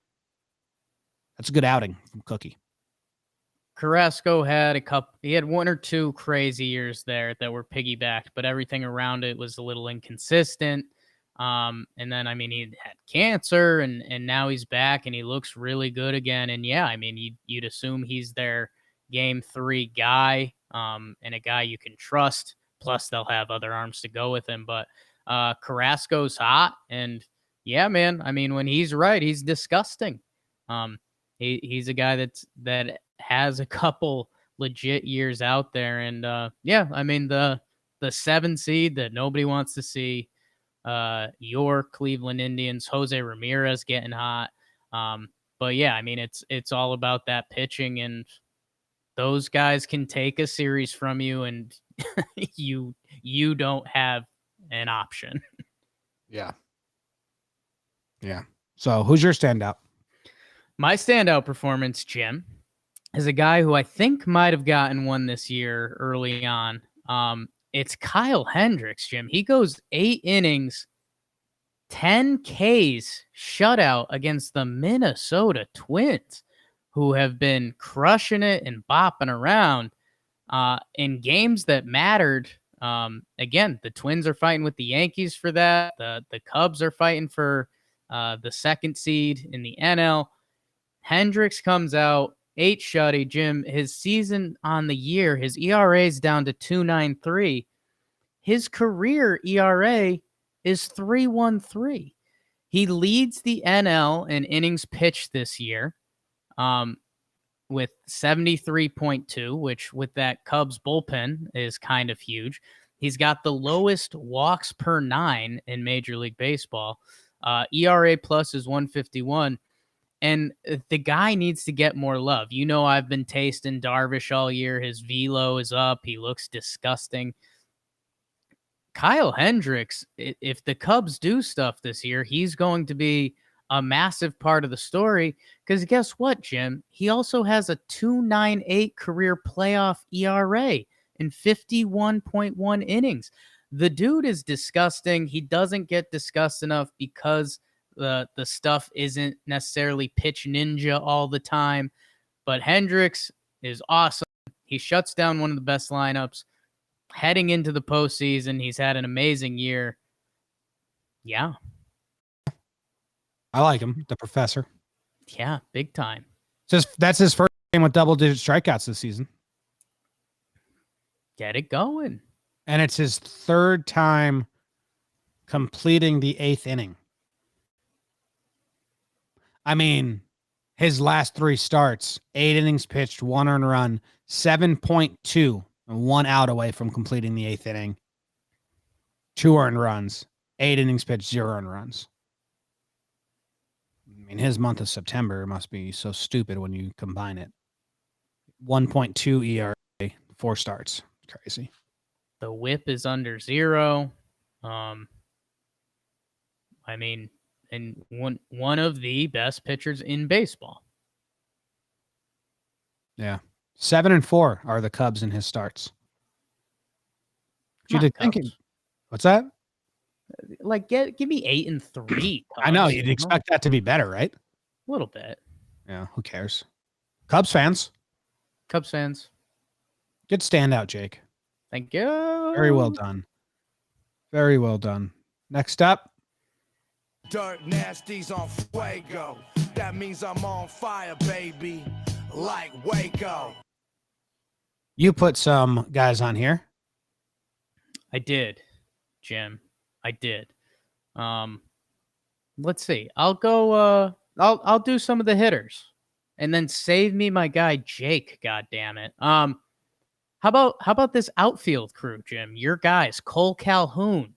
[SPEAKER 1] That's a good outing from Cookie.
[SPEAKER 3] Carrasco had he had 1 or 2 crazy years there that were piggybacked, but everything around it was a little inconsistent. And then, I mean, he had cancer and now he's back and he looks really good again. And yeah, I mean, you'd assume he's their game 3 guy, and a guy you can trust. Plus they'll have other arms to go with him, but, Carrasco's hot and yeah, man, I mean, when he's right, he's disgusting. He's a guy that has a couple legit years out there. And yeah, I mean, the 7 seed that nobody wants to see, your Cleveland Indians, Jose Ramirez getting hot. But yeah, I mean, it's all about that pitching, and those guys can take a series from you and you don't have an option.
[SPEAKER 1] Yeah. Yeah. So who's your standout?
[SPEAKER 3] My standout performance, Jim, is a guy who I think might have gotten one this year early on. It's Kyle Hendricks, Jim. He goes 8 innings, 10 Ks, shutout against the Minnesota Twins, who have been crushing it and bopping around in games that mattered. Again, the Twins are fighting with the Yankees for that. The Cubs are fighting for the 2nd seed in the NL. Hendricks comes out 8 shutty. Jim, his season on the year, his ERA is down to 2.93. His career ERA is 3.13. He leads the NL in innings pitched this year, with 73.2, which with that Cubs bullpen is kind of huge. He's got the lowest walks per 9 in Major League Baseball. ERA plus is 151. And the guy needs to get more love. You know, I've been tasting Darvish all year. His velo is up. He looks disgusting. Kyle Hendricks, if the Cubs do stuff this year, he's going to be a massive part of the story. Because guess what, Jim? He also has a 2.98 career playoff ERA in 51.1 innings. The dude is disgusting. He doesn't get discussed enough because the stuff isn't necessarily pitch ninja all the time, but Hendricks is awesome. He shuts down one of the best lineups heading into the postseason. He's had an amazing year. Yeah.
[SPEAKER 1] I like him, the professor.
[SPEAKER 3] Yeah, big time.
[SPEAKER 1] That's his first game with double-digit strikeouts this season.
[SPEAKER 3] Get it going.
[SPEAKER 1] And it's his 3rd time completing the 8th inning. I mean, His last 3 starts, 8 innings pitched, 1 earned run, 7.2, and 1 out away from completing the 8th inning. 2 earned runs, 8 innings pitched, 0 earned runs. I mean, his month of September must be so stupid when you combine it. 1.2 ERA, 4 starts. Crazy.
[SPEAKER 3] The whip is under 0. I mean, and one of the best pitchers in baseball.
[SPEAKER 1] Yeah. 7 and 4 are the Cubs in his starts.
[SPEAKER 3] Come on, Cubs.
[SPEAKER 1] What's that?
[SPEAKER 3] Like, give me 8 and 3. Cubs,
[SPEAKER 1] I know you'd expect that to be better, right?
[SPEAKER 3] A little bit.
[SPEAKER 1] Yeah. Who cares? Cubs fans.
[SPEAKER 3] Cubs fans.
[SPEAKER 1] Good standout, Jake.
[SPEAKER 3] Thank you.
[SPEAKER 1] Very well done. Very well done. Next up.
[SPEAKER 4] Dirt nasties on Fuego. That means I'm on fire, baby. Like Waco.
[SPEAKER 1] You put some guys on here.
[SPEAKER 3] I did, Jim. I did. Let's see. I'll go. I'll do some of the hitters, and then save me my guy Jake. God damn it. How about this outfield crew, Jim? Your guys, Cole Calhoun.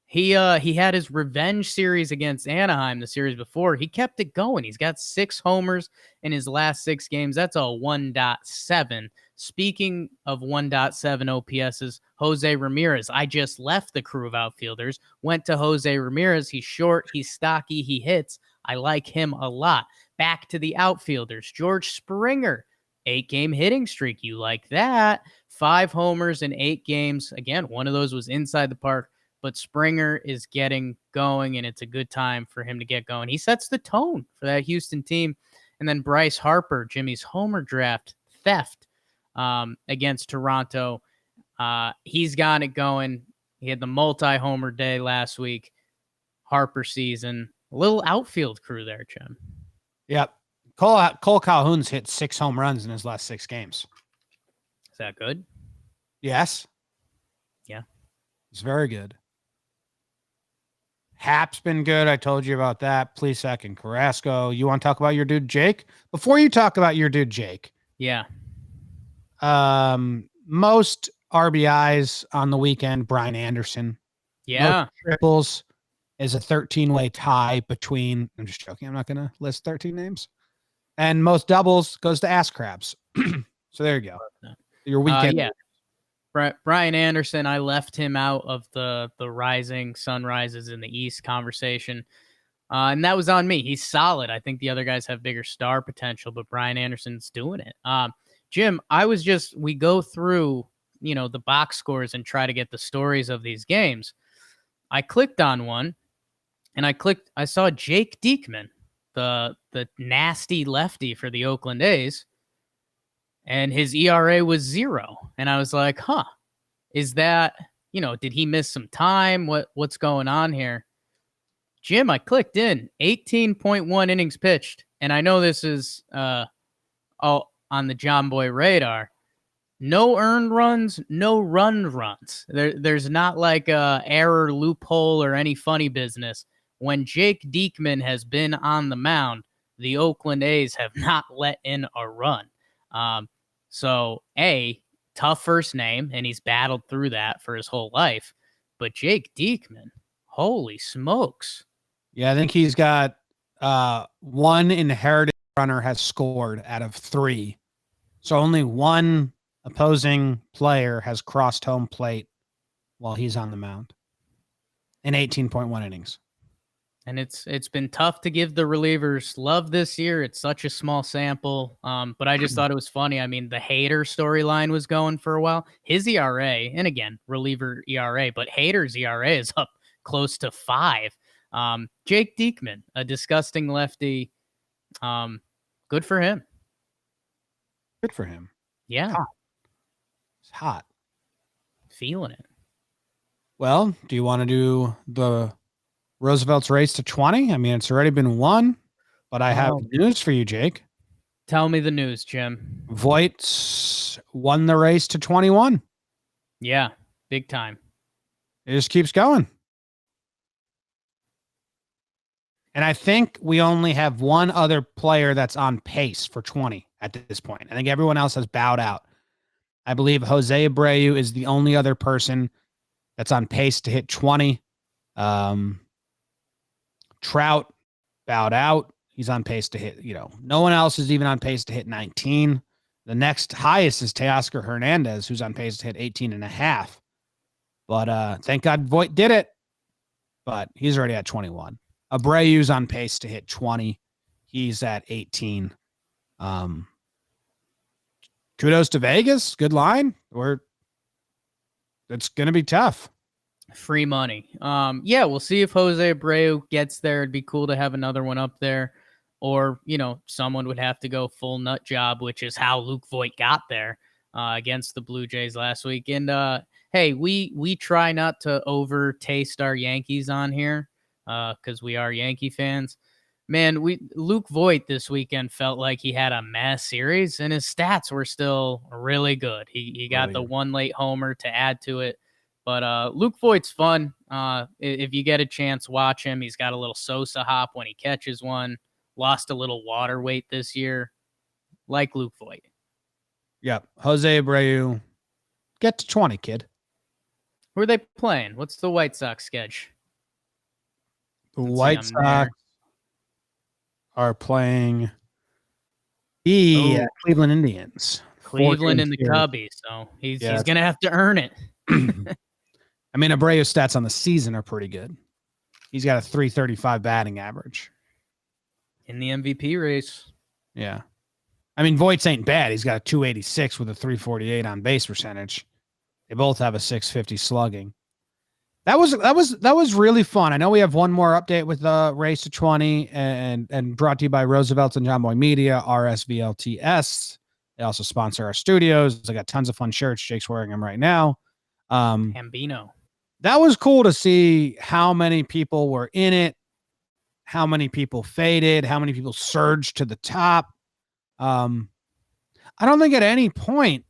[SPEAKER 3] He had his revenge series against Anaheim the series before. He kept it going. He's got 6 homers in his last 6 games. That's a 1.7. Speaking of 1.7 OPSs, Jose Ramirez. I just left the crew of outfielders, went to Jose Ramirez. He's short, he's stocky, he hits. I like him a lot. Back to the outfielders. George Springer, 8-game hitting streak. You like that? 5 homers in 8 games. Again, one of those was inside the park. But Springer is getting going, and it's a good time for him to get going. He sets the tone for that Houston team. And then Bryce Harper, Jimmy's homer draft theft against Toronto. He's got it going. He had the multi-homer day last week. Harper season. A little outfield crew there, Jim.
[SPEAKER 1] Yep. Cole Calhoun's hit 6 home runs in his last 6 games.
[SPEAKER 3] Is that good?
[SPEAKER 1] Yes.
[SPEAKER 3] Yeah.
[SPEAKER 1] It's very good. Hap's been good. I told you about that. Plesac and Carrasco. You want to talk about your dude, Jake? Before you talk about your dude, Jake.
[SPEAKER 3] Yeah.
[SPEAKER 1] Most RBIs on the weekend, Brian Anderson.
[SPEAKER 3] Yeah.
[SPEAKER 1] Most triples is a 13-way tie between, I'm just joking, I'm not going to list 13 names. And most doubles goes to Ass Crabs. So there you go. Your weekend.
[SPEAKER 3] Yeah. Brian Anderson, I left him out of the rising sunrises in the East conversation. And that was on me. He's solid. I think the other guys have bigger star potential, but Brian Anderson's doing it. Jim, we go through, the box scores and try to get the stories of these games. I clicked on one and I saw Jake Diekman, the nasty lefty for the Oakland A's. And his ERA was 0. And I was like, is that, did he miss some time? What's going on here? Jim, I clicked in 18.1 innings pitched. And I know this is all on the JOMBOY radar. No earned runs, no run runs. There's not like a error loophole or any funny business. When Jake Diekman has been on the mound, the Oakland A's have not let in a run. So tough first name, and he's battled through that for his whole life. But Jake Diekman, holy smokes.
[SPEAKER 1] Yeah, I think he's got 1 inherited runner has scored out of 3. So only 1 opposing player has crossed home plate while he's on the mound in 18.1 innings.
[SPEAKER 3] And it's been tough to give the relievers love this year. It's such a small sample. But I just thought it was funny. I mean, the Hader storyline was going for a while. His ERA, and again, reliever ERA, but Hader's ERA is up close to 5. Jake Diekman, a disgusting lefty. Good for him.
[SPEAKER 1] Good for him.
[SPEAKER 3] Yeah.
[SPEAKER 1] It's hot.
[SPEAKER 3] Feeling it.
[SPEAKER 1] Well, do you want to do the Roosevelt's race to 20? I mean, it's already been won, but I have news for you, Jake.
[SPEAKER 3] Tell me the news, Jim.
[SPEAKER 1] Voigt's won the race to 21.
[SPEAKER 3] Yeah, big time.
[SPEAKER 1] It just keeps going. And I think we only have one other player that's on pace for 20 at this point. I think everyone else has bowed out. I believe Jose Abreu is the only other person that's on pace to hit 20. Trout bowed out. He's on pace to hit, no one else is even on pace to hit 19. The next highest is Teoscar Hernandez, who's on pace to hit 18 and a half. But thank God Voit did it. But he's already at 21. Abreu's on pace to hit 20. He's at 18. Kudos to Vegas. Good line. It's going to be tough.
[SPEAKER 3] Free money. Yeah, we'll see if Jose Abreu gets there. It'd be cool to have another one up there. Or, someone would have to go full nut job, which is how Luke Voit got there against the Blue Jays last week. And hey, we try not to over taste our Yankees on here because we are Yankee fans. Man, Luke Voit this weekend felt like he had a mass series, and his stats were still really good. He got the one late homer to add to it. But Luke Voit's fun. If you get a chance, watch him. He's got a little Sosa hop when he catches one. Lost a little water weight this year. Like Luke Voit.
[SPEAKER 1] Yep. Jose Abreu. Get to 20, kid.
[SPEAKER 3] Who are they playing? What's the White Sox sketch?
[SPEAKER 1] The White Sox are playing the Cleveland Indians.
[SPEAKER 3] Cleveland and the Cubbies. So he's going to have to earn it.
[SPEAKER 1] I mean, Abreu's stats on the season are pretty good. He's got a 335 batting average.
[SPEAKER 3] In the MVP race.
[SPEAKER 1] Yeah. I mean, Voigt's ain't bad. He's got a 286 with a 348 on base percentage. They both have a 650 slugging. That was really fun. I know we have one more update with the Race to 20 and brought to you by Roosevelt's and JOMBOY Media, RSVLTS. They also sponsor our studios. They got tons of fun shirts. Jake's wearing them right now.
[SPEAKER 3] Hambino.
[SPEAKER 1] That was cool to see how many people were in it, how many people faded, how many people surged to the top. I don't think at any point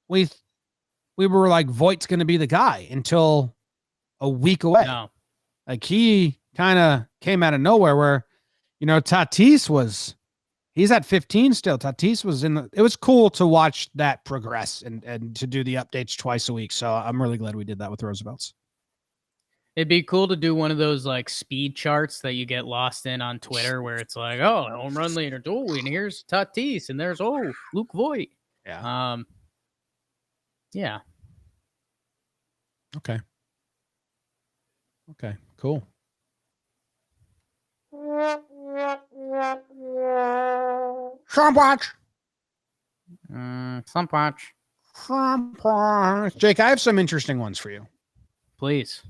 [SPEAKER 1] we were like Voigt's going to be the guy until a week away.
[SPEAKER 3] No.
[SPEAKER 1] Like he kind of came out of nowhere where, Tatis he's at 15 still. Tatis was it was cool to watch that progress and to do the updates twice a week. So I'm really glad we did that with Roosevelt's.
[SPEAKER 3] It'd be cool to do one of those like speed charts that you get lost in on Twitter where it's like, oh, home run leader, and here's Tatis, and there's Luke Voit.
[SPEAKER 1] Yeah.
[SPEAKER 3] Yeah.
[SPEAKER 1] Okay. Cool. Slump Watch.
[SPEAKER 3] Slump Watch.
[SPEAKER 1] Jake, I have some interesting ones for you.
[SPEAKER 3] Please.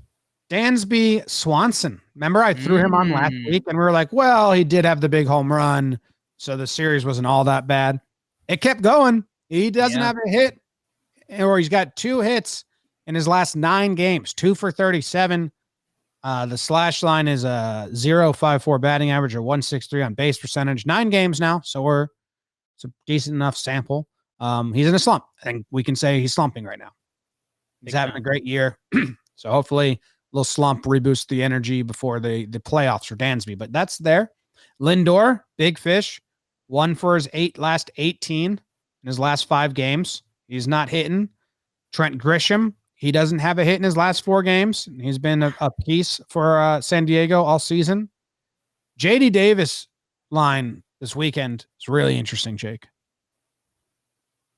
[SPEAKER 1] Dansby Swanson. Remember I threw him on last week and we were like, well, he did have the big home run, so the series wasn't all that bad. It kept going. He doesn't have a hit, or he's got 2 hits in his last 9 games, 2 for 37. The slash line is a 0.54 batting average or 163 on base percentage. 9 games now, so it's a decent enough sample. He's in a slump. I think we can say he's slumping right now. He's having a great year. So hopefully a little slump reboosts the energy before the playoffs for Dansby. But that's there. Lindor, big fish, 1 for his last 18 in his last 5 games. He's not hitting. Trent Grisham, he doesn't have a hit in his last 4 games. He's been a piece for San Diego all season. JD Davis line this weekend is really interesting, Jake.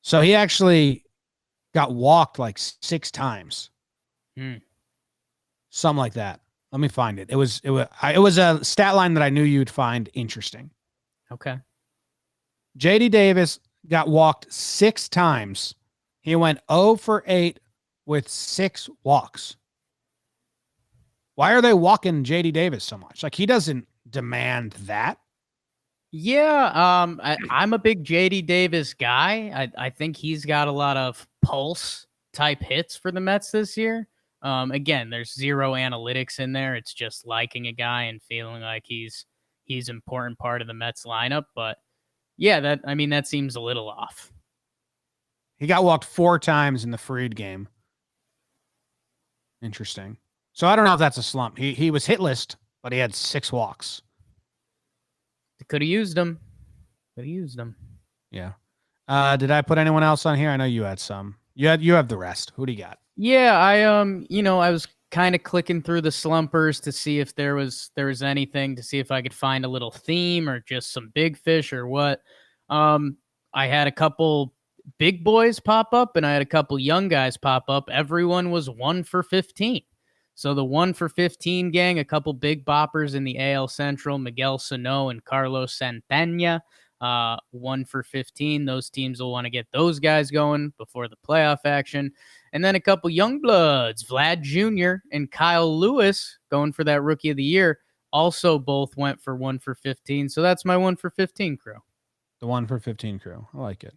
[SPEAKER 1] So he actually got walked like 6 times. Something like that. Let me find it. It was a stat line that I knew you'd find interesting.
[SPEAKER 3] Okay.
[SPEAKER 1] JD Davis got walked 6 times. He went 0 for 8 with 6 walks. Why are they walking JD Davis so much? Like, he doesn't demand that.
[SPEAKER 3] Yeah, I'm a big JD Davis guy. I think he's got a lot of pulse type hits for the Mets this year. Again, there's zero analytics in there. It's just liking a guy and feeling like he's important part of the Mets lineup. But yeah, that seems a little off.
[SPEAKER 1] He got walked 4 times in the Fried game. Interesting. So I don't know if that's a slump. He was hitless, but he had 6 walks.
[SPEAKER 3] Could have used them.
[SPEAKER 1] Yeah. Did I put anyone else on here? I know you had some. You have the rest. Who do you got?
[SPEAKER 3] Yeah, I was kind of clicking through the slumpers to see if there was anything, to see if I could find a little theme or just some big fish or what. I had a couple big boys pop up and I had a couple young guys pop up. Everyone was 1 for 15. So the 1 for 15 gang, a couple big boppers in the AL Central, Miguel Sano and Carlos Santana. 1 for 15. Those teams will want to get those guys going before the playoff action. And then a couple young bloods, Vlad Jr. and Kyle Lewis, going for that Rookie of the Year, also both went for 1 for 15. So that's my 1 for 15 crew.
[SPEAKER 1] The 1 for 15 crew. I like it.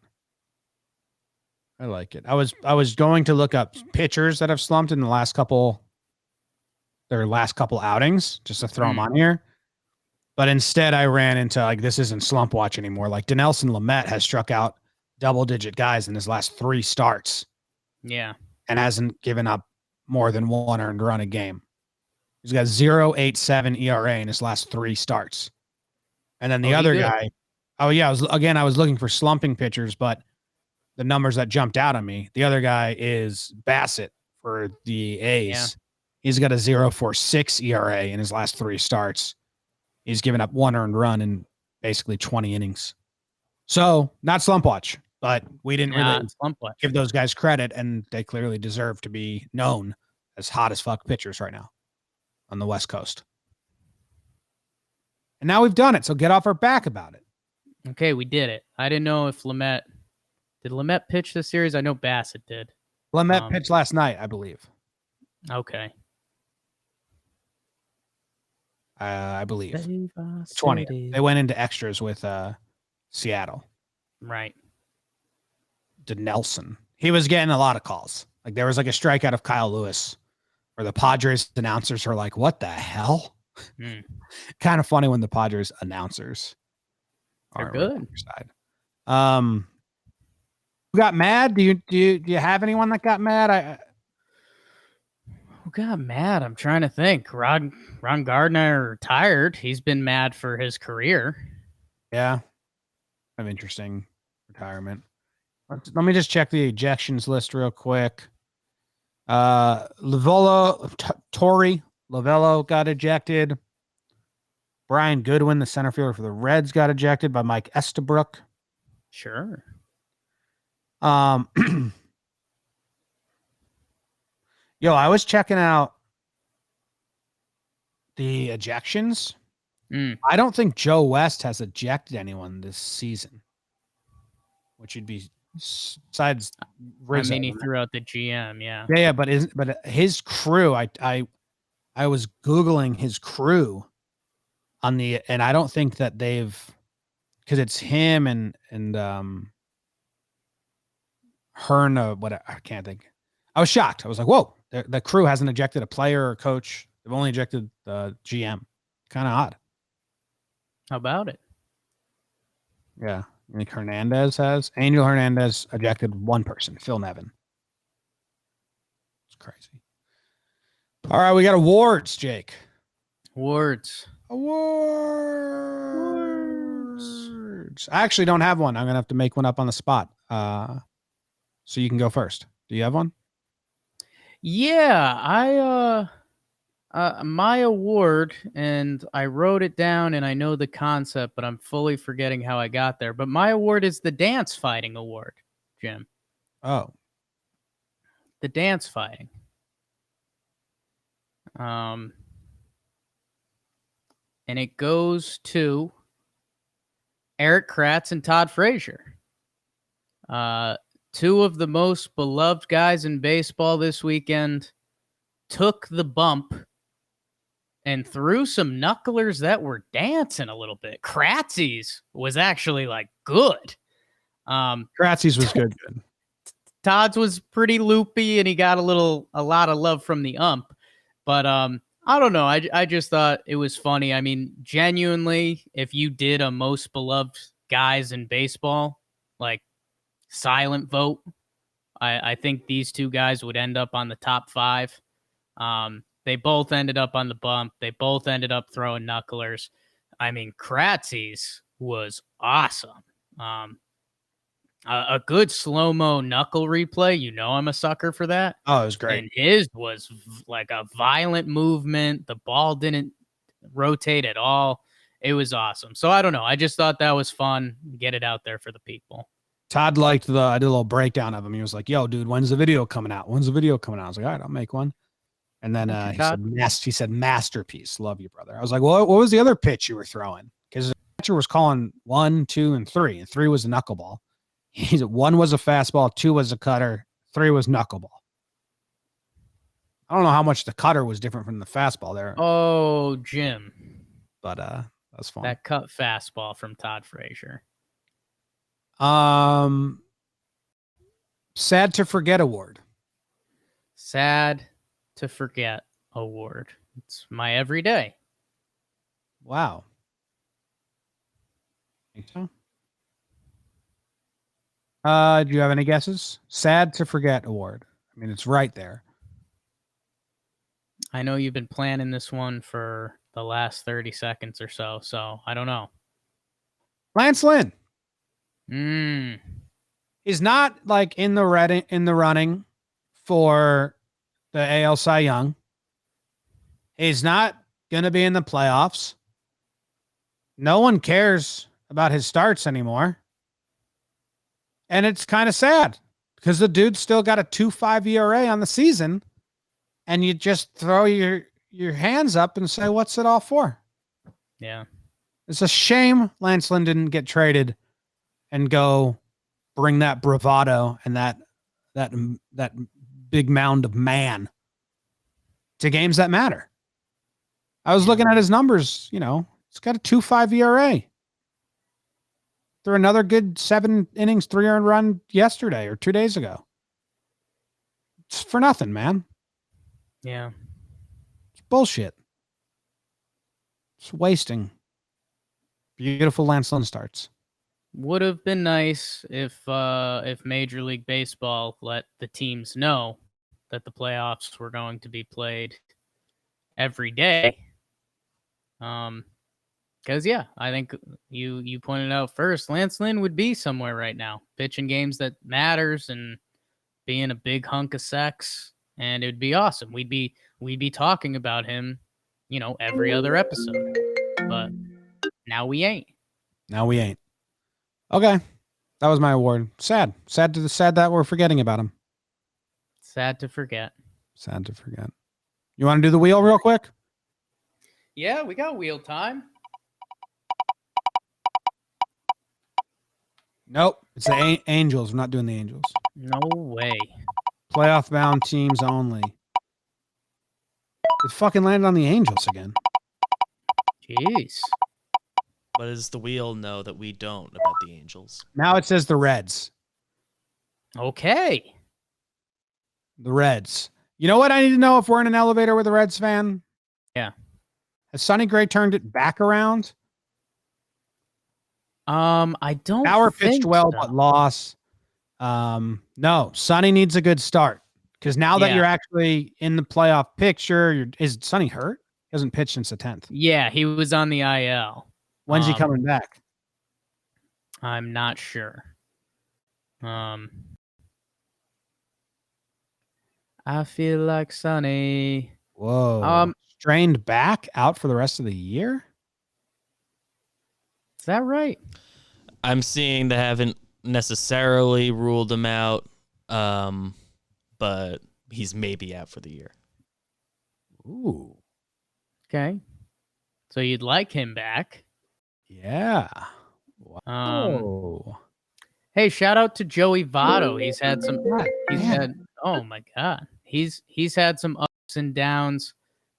[SPEAKER 1] I was going to look up pitchers that have slumped in their last couple outings just to throw them on here. But instead, I ran into, like, this isn't Slump Watch anymore. Like, Dinelson Lamet has struck out double-digit guys in his last 3 starts.
[SPEAKER 3] Yeah.
[SPEAKER 1] And hasn't given up more than 1 earned run a game. He's got 0.87 ERA in his last 3 starts. And then the other guy, I was looking for slumping pitchers, but the numbers that jumped out on me, the other guy is Bassett for the A's. Yeah. He's got a 0.46 ERA in his last 3 starts. He's given up 1 earned run in basically 20 innings. So not Slump Watch, but we didn't really give those guys credit, and they clearly deserve to be known as hot as fuck pitchers right now on the West Coast. And now we've done it, so get off our back about it.
[SPEAKER 3] Okay, we did it. I didn't know if Lamet pitch this series? I know Bassett did.
[SPEAKER 1] Lamet pitched last night, I believe.
[SPEAKER 3] Okay.
[SPEAKER 1] I believe 20. They went into extras with Seattle.
[SPEAKER 3] Right.
[SPEAKER 1] Nelson. He was getting a lot of calls. Like, there was like a strikeout of Kyle Lewis where the Padres announcers are like, what the hell? Kind of funny when the Padres announcers
[SPEAKER 3] are good.
[SPEAKER 1] On your side. Who got mad? Do you have anyone that got mad?
[SPEAKER 3] Who got mad? I'm trying to think. Ron Gardner retired. He's been mad for his career.
[SPEAKER 1] Yeah. Kind of interesting retirement. Let me just check the ejections list real quick. Tori Lovello got ejected. Brian Goodwin, the center fielder for the Reds, got ejected by Mike Estabrook.
[SPEAKER 3] Sure.
[SPEAKER 1] Yo, I was checking out the ejections. I don't think Joe West has ejected anyone this season, which would be besides Rizzo.
[SPEAKER 3] I mean, he threw out the GM, yeah.
[SPEAKER 1] Yeah, but his crew, I was Googling his crew and I don't think that they've, because it's him and Hearn, what I can't think. I was shocked. I was like, whoa, the crew hasn't ejected a player or coach. They've only ejected the GM. Kind of odd.
[SPEAKER 3] How about it?
[SPEAKER 1] Yeah. I think Hernandez has. Angel Hernandez ejected 1 person, Phil Nevin. It's crazy. All right, we got awards, Jake.
[SPEAKER 3] Awards.
[SPEAKER 1] I actually don't have one. I'm going to have to make one up on the spot. So you can go first. Do you have one?
[SPEAKER 3] Yeah, my award, and I wrote it down and I know the concept, but I'm fully forgetting how I got there. But my award is the dance fighting award, Jim.
[SPEAKER 1] Oh.
[SPEAKER 3] The dance fighting. And it goes to Eric Kratz and Todd Frazier. 2 of the most beloved guys in baseball this weekend took the bump and threw some knucklers that were dancing a little bit. Kratzy's was actually like good.
[SPEAKER 1] Kratzy's was good.
[SPEAKER 3] Todd's was pretty loopy and he got a lot of love from the ump. But I don't know. I just thought it was funny. I mean, genuinely, if you did a most beloved guys in baseball, like silent vote, I think these 2 guys would end up on the top 5. They both ended up on the bump. They both ended up throwing knucklers. I mean, Kratzy's was awesome. A good slow-mo knuckle replay. You know I'm a sucker for that.
[SPEAKER 1] Oh, it was great.
[SPEAKER 3] And his was like a violent movement. The ball didn't rotate at all. It was awesome. So I don't know. I just thought that was fun. Get it out there for the people.
[SPEAKER 1] Todd liked I did a little breakdown of him. He was like, yo, dude, when's the video coming out? When's the video coming out? I was like, all right, I'll make one. And then he said, masterpiece. Love you, brother. I was like, well, what was the other pitch you were throwing? Because the catcher was calling 1, 2, and 3. And 3 was a knuckleball. He said 1 was a fastball, 2 was a cutter, 3 was knuckleball. I don't know how much the cutter was different from the fastball there.
[SPEAKER 3] Oh, Jim.
[SPEAKER 1] But that's fun.
[SPEAKER 3] That cut fastball from Todd Frazier.
[SPEAKER 1] Sad to Forget award.
[SPEAKER 3] Sad to Forget award. It's my everyday.
[SPEAKER 1] Wow. Think so? Do you have any guesses? Sad to Forget award. I mean, it's right there.
[SPEAKER 3] I know you've been planning this one for the last 30 seconds or so, so I don't know.
[SPEAKER 1] Lance Lynn.
[SPEAKER 3] He's
[SPEAKER 1] not like in the running for the AL Cy Young. He's not going to be in the playoffs. No one cares about his starts anymore. And it's kind of sad because the dude's still got a 2.5 ERA on the season. And you just throw your hands up and say, what's it all for?
[SPEAKER 3] Yeah.
[SPEAKER 1] It's a shame Lance Lynn didn't get traded and go bring that bravado and that big mound of man to games that matter. I was looking at his numbers, it's got a 2.5 ERA. Threw another good 7 innings, 3 earned run yesterday or 2 days ago. It's for nothing, man.
[SPEAKER 3] Yeah.
[SPEAKER 1] It's bullshit. It's wasting. Beautiful Lance Lynn starts.
[SPEAKER 3] Would have been nice if Major League Baseball let the teams know that the playoffs were going to be played every day. Because I think you pointed out first, Lance Lynn would be somewhere right now, pitching games that matters and being a big hunk of sex, and it'd be awesome. We'd be talking about him, every other episode. But now we ain't.
[SPEAKER 1] Okay. That was my award. Sad that we're forgetting about him.
[SPEAKER 3] Sad to forget.
[SPEAKER 1] You want to do the wheel real quick?
[SPEAKER 3] Yeah, we got wheel time.
[SPEAKER 1] Nope. It's the Angels. We're not doing the Angels.
[SPEAKER 3] No way.
[SPEAKER 1] Playoff bound teams only. It fucking landed on the Angels again.
[SPEAKER 3] Jeez.
[SPEAKER 2] What does the wheel know that we don't about the Angels?
[SPEAKER 1] Now it says the Reds.
[SPEAKER 3] Okay.
[SPEAKER 1] The Reds. You know what I need to know if we're in an elevator with a Reds fan?
[SPEAKER 3] Yeah.
[SPEAKER 1] Has Sonny Gray turned it back around?
[SPEAKER 3] I don't
[SPEAKER 1] Bauer
[SPEAKER 3] think
[SPEAKER 1] pitched well,
[SPEAKER 3] so.
[SPEAKER 1] but lost. No, Sonny needs a good start. Because now that you're actually in the playoff picture, is Sonny hurt? He hasn't pitched since the 10th.
[SPEAKER 3] Yeah, he was on the IL.
[SPEAKER 1] When's he coming back?
[SPEAKER 3] I'm not sure. I feel like Sonny.
[SPEAKER 1] Whoa. Strained back out for the rest of the year?
[SPEAKER 3] Is that right?
[SPEAKER 2] I'm seeing they haven't necessarily ruled him out, but he's maybe out for the year.
[SPEAKER 1] Ooh.
[SPEAKER 3] Okay. So you'd like him back.
[SPEAKER 1] Yeah. Wow.
[SPEAKER 3] Hey, shout out to Joey Votto. He's had some. Oh my God. He's had some ups and downs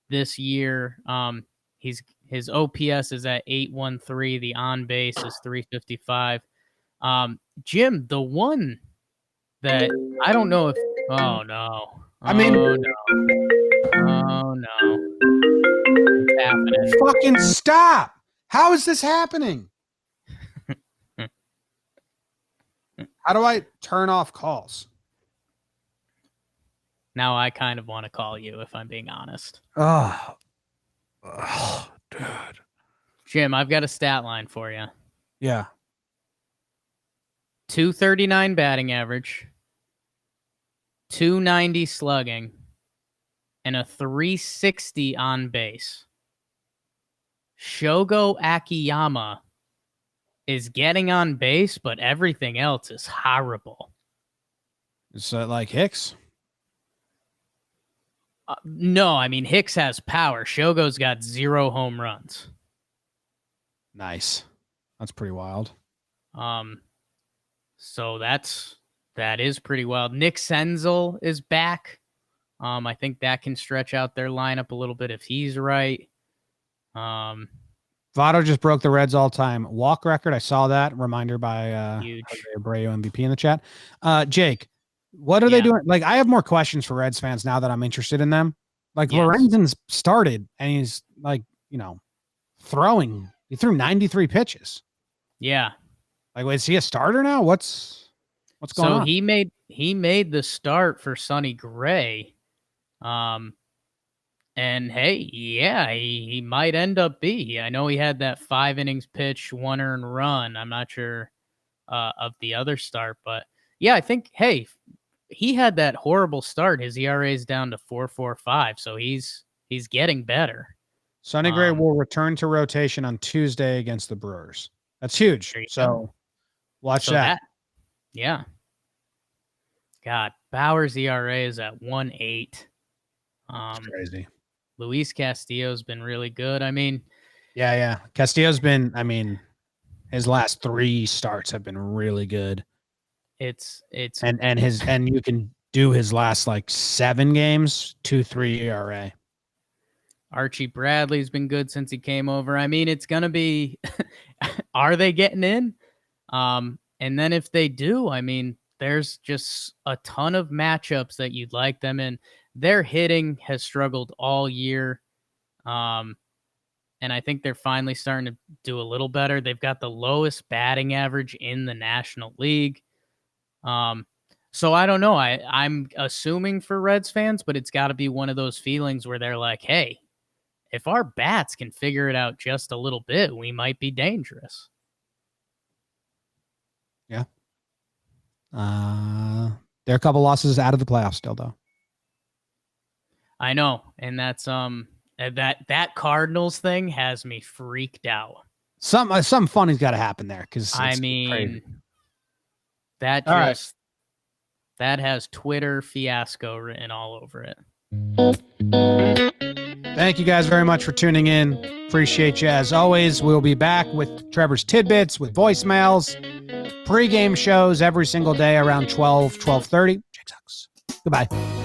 [SPEAKER 3] this year. His OPS is at 813. The on base is 355. Jim, the one that I don't know if. Oh no. Oh no. It's happening.
[SPEAKER 1] Fucking stop. How is this happening? How do I turn off calls?
[SPEAKER 3] Now I kind of want to call you, if I'm being honest.
[SPEAKER 1] Oh, dude.
[SPEAKER 3] Jim, I've got a stat line for you.
[SPEAKER 1] Yeah.
[SPEAKER 3] 239 batting average, 290 slugging, and a 360 on base. Shogo Akiyama is getting on base, but everything else is horrible.
[SPEAKER 1] Is that like Hicks?
[SPEAKER 3] No, I mean, Hicks has power. Shogo's got 0 home runs.
[SPEAKER 1] Nice. That's pretty wild.
[SPEAKER 3] So that is pretty wild. Nick Senzel is back. I think that can stretch out their lineup a little bit if he's right.
[SPEAKER 1] Votto just broke the Reds all-time walk record. I saw that. Reminder by
[SPEAKER 3] Huge.
[SPEAKER 1] Jose Abreu MVP in the chat. Jake, what are they doing? Like, I have more questions for Reds fans now that I'm interested in them. Like,
[SPEAKER 3] Yes.
[SPEAKER 1] Lorenzen's started, and he's, like, throwing. He threw 93 pitches.
[SPEAKER 3] Yeah.
[SPEAKER 1] Like, is he a starter now? What's going on?
[SPEAKER 3] So he made the start for Sonny Gray. And hey, yeah, he might end up be. I know he had that 5 innings pitch, 1 earned run. I'm not sure of the other start, but yeah, I think, hey, he had that horrible start. His ERA is down to 4.45, so he's getting better.
[SPEAKER 1] Sonny Gray will return to rotation on Tuesday against the Brewers. That's huge. So watch that.
[SPEAKER 3] Yeah. God, Bauer's ERA is at 1.8.
[SPEAKER 1] That's crazy.
[SPEAKER 3] Luis Castillo's been really good. I mean,
[SPEAKER 1] yeah. Castillo's been, his last 3 starts have been really good.
[SPEAKER 3] it's
[SPEAKER 1] And you can do his last like 7 games, 2.3 ERA.
[SPEAKER 3] Archie Bradley's been good since he came over. I mean, it's going to be, are they getting in? And then if they do, I mean, there's just a ton of matchups that you'd like them in. Their hitting has struggled all year. And I think they're finally starting to do a little better. They've got the lowest batting average in the National League. So I don't know. I'm assuming for Reds fans, but it's got to be one of those feelings where they're like, hey, if our bats can figure it out just a little bit, we might be dangerous.
[SPEAKER 1] Yeah. They're a couple losses out of the playoffs still, though.
[SPEAKER 3] I know. And that's that Cardinals thing has me freaked out.
[SPEAKER 1] Some funny's got to happen there because crazy.
[SPEAKER 3] That
[SPEAKER 1] all
[SPEAKER 3] just that has Twitter fiasco written all over it.
[SPEAKER 1] Thank you guys very much for tuning in. Appreciate you as always. We'll be back with Trevor's Tidbits, with voicemails, pregame shows every single day around 12:30. Jake sucks. Goodbye.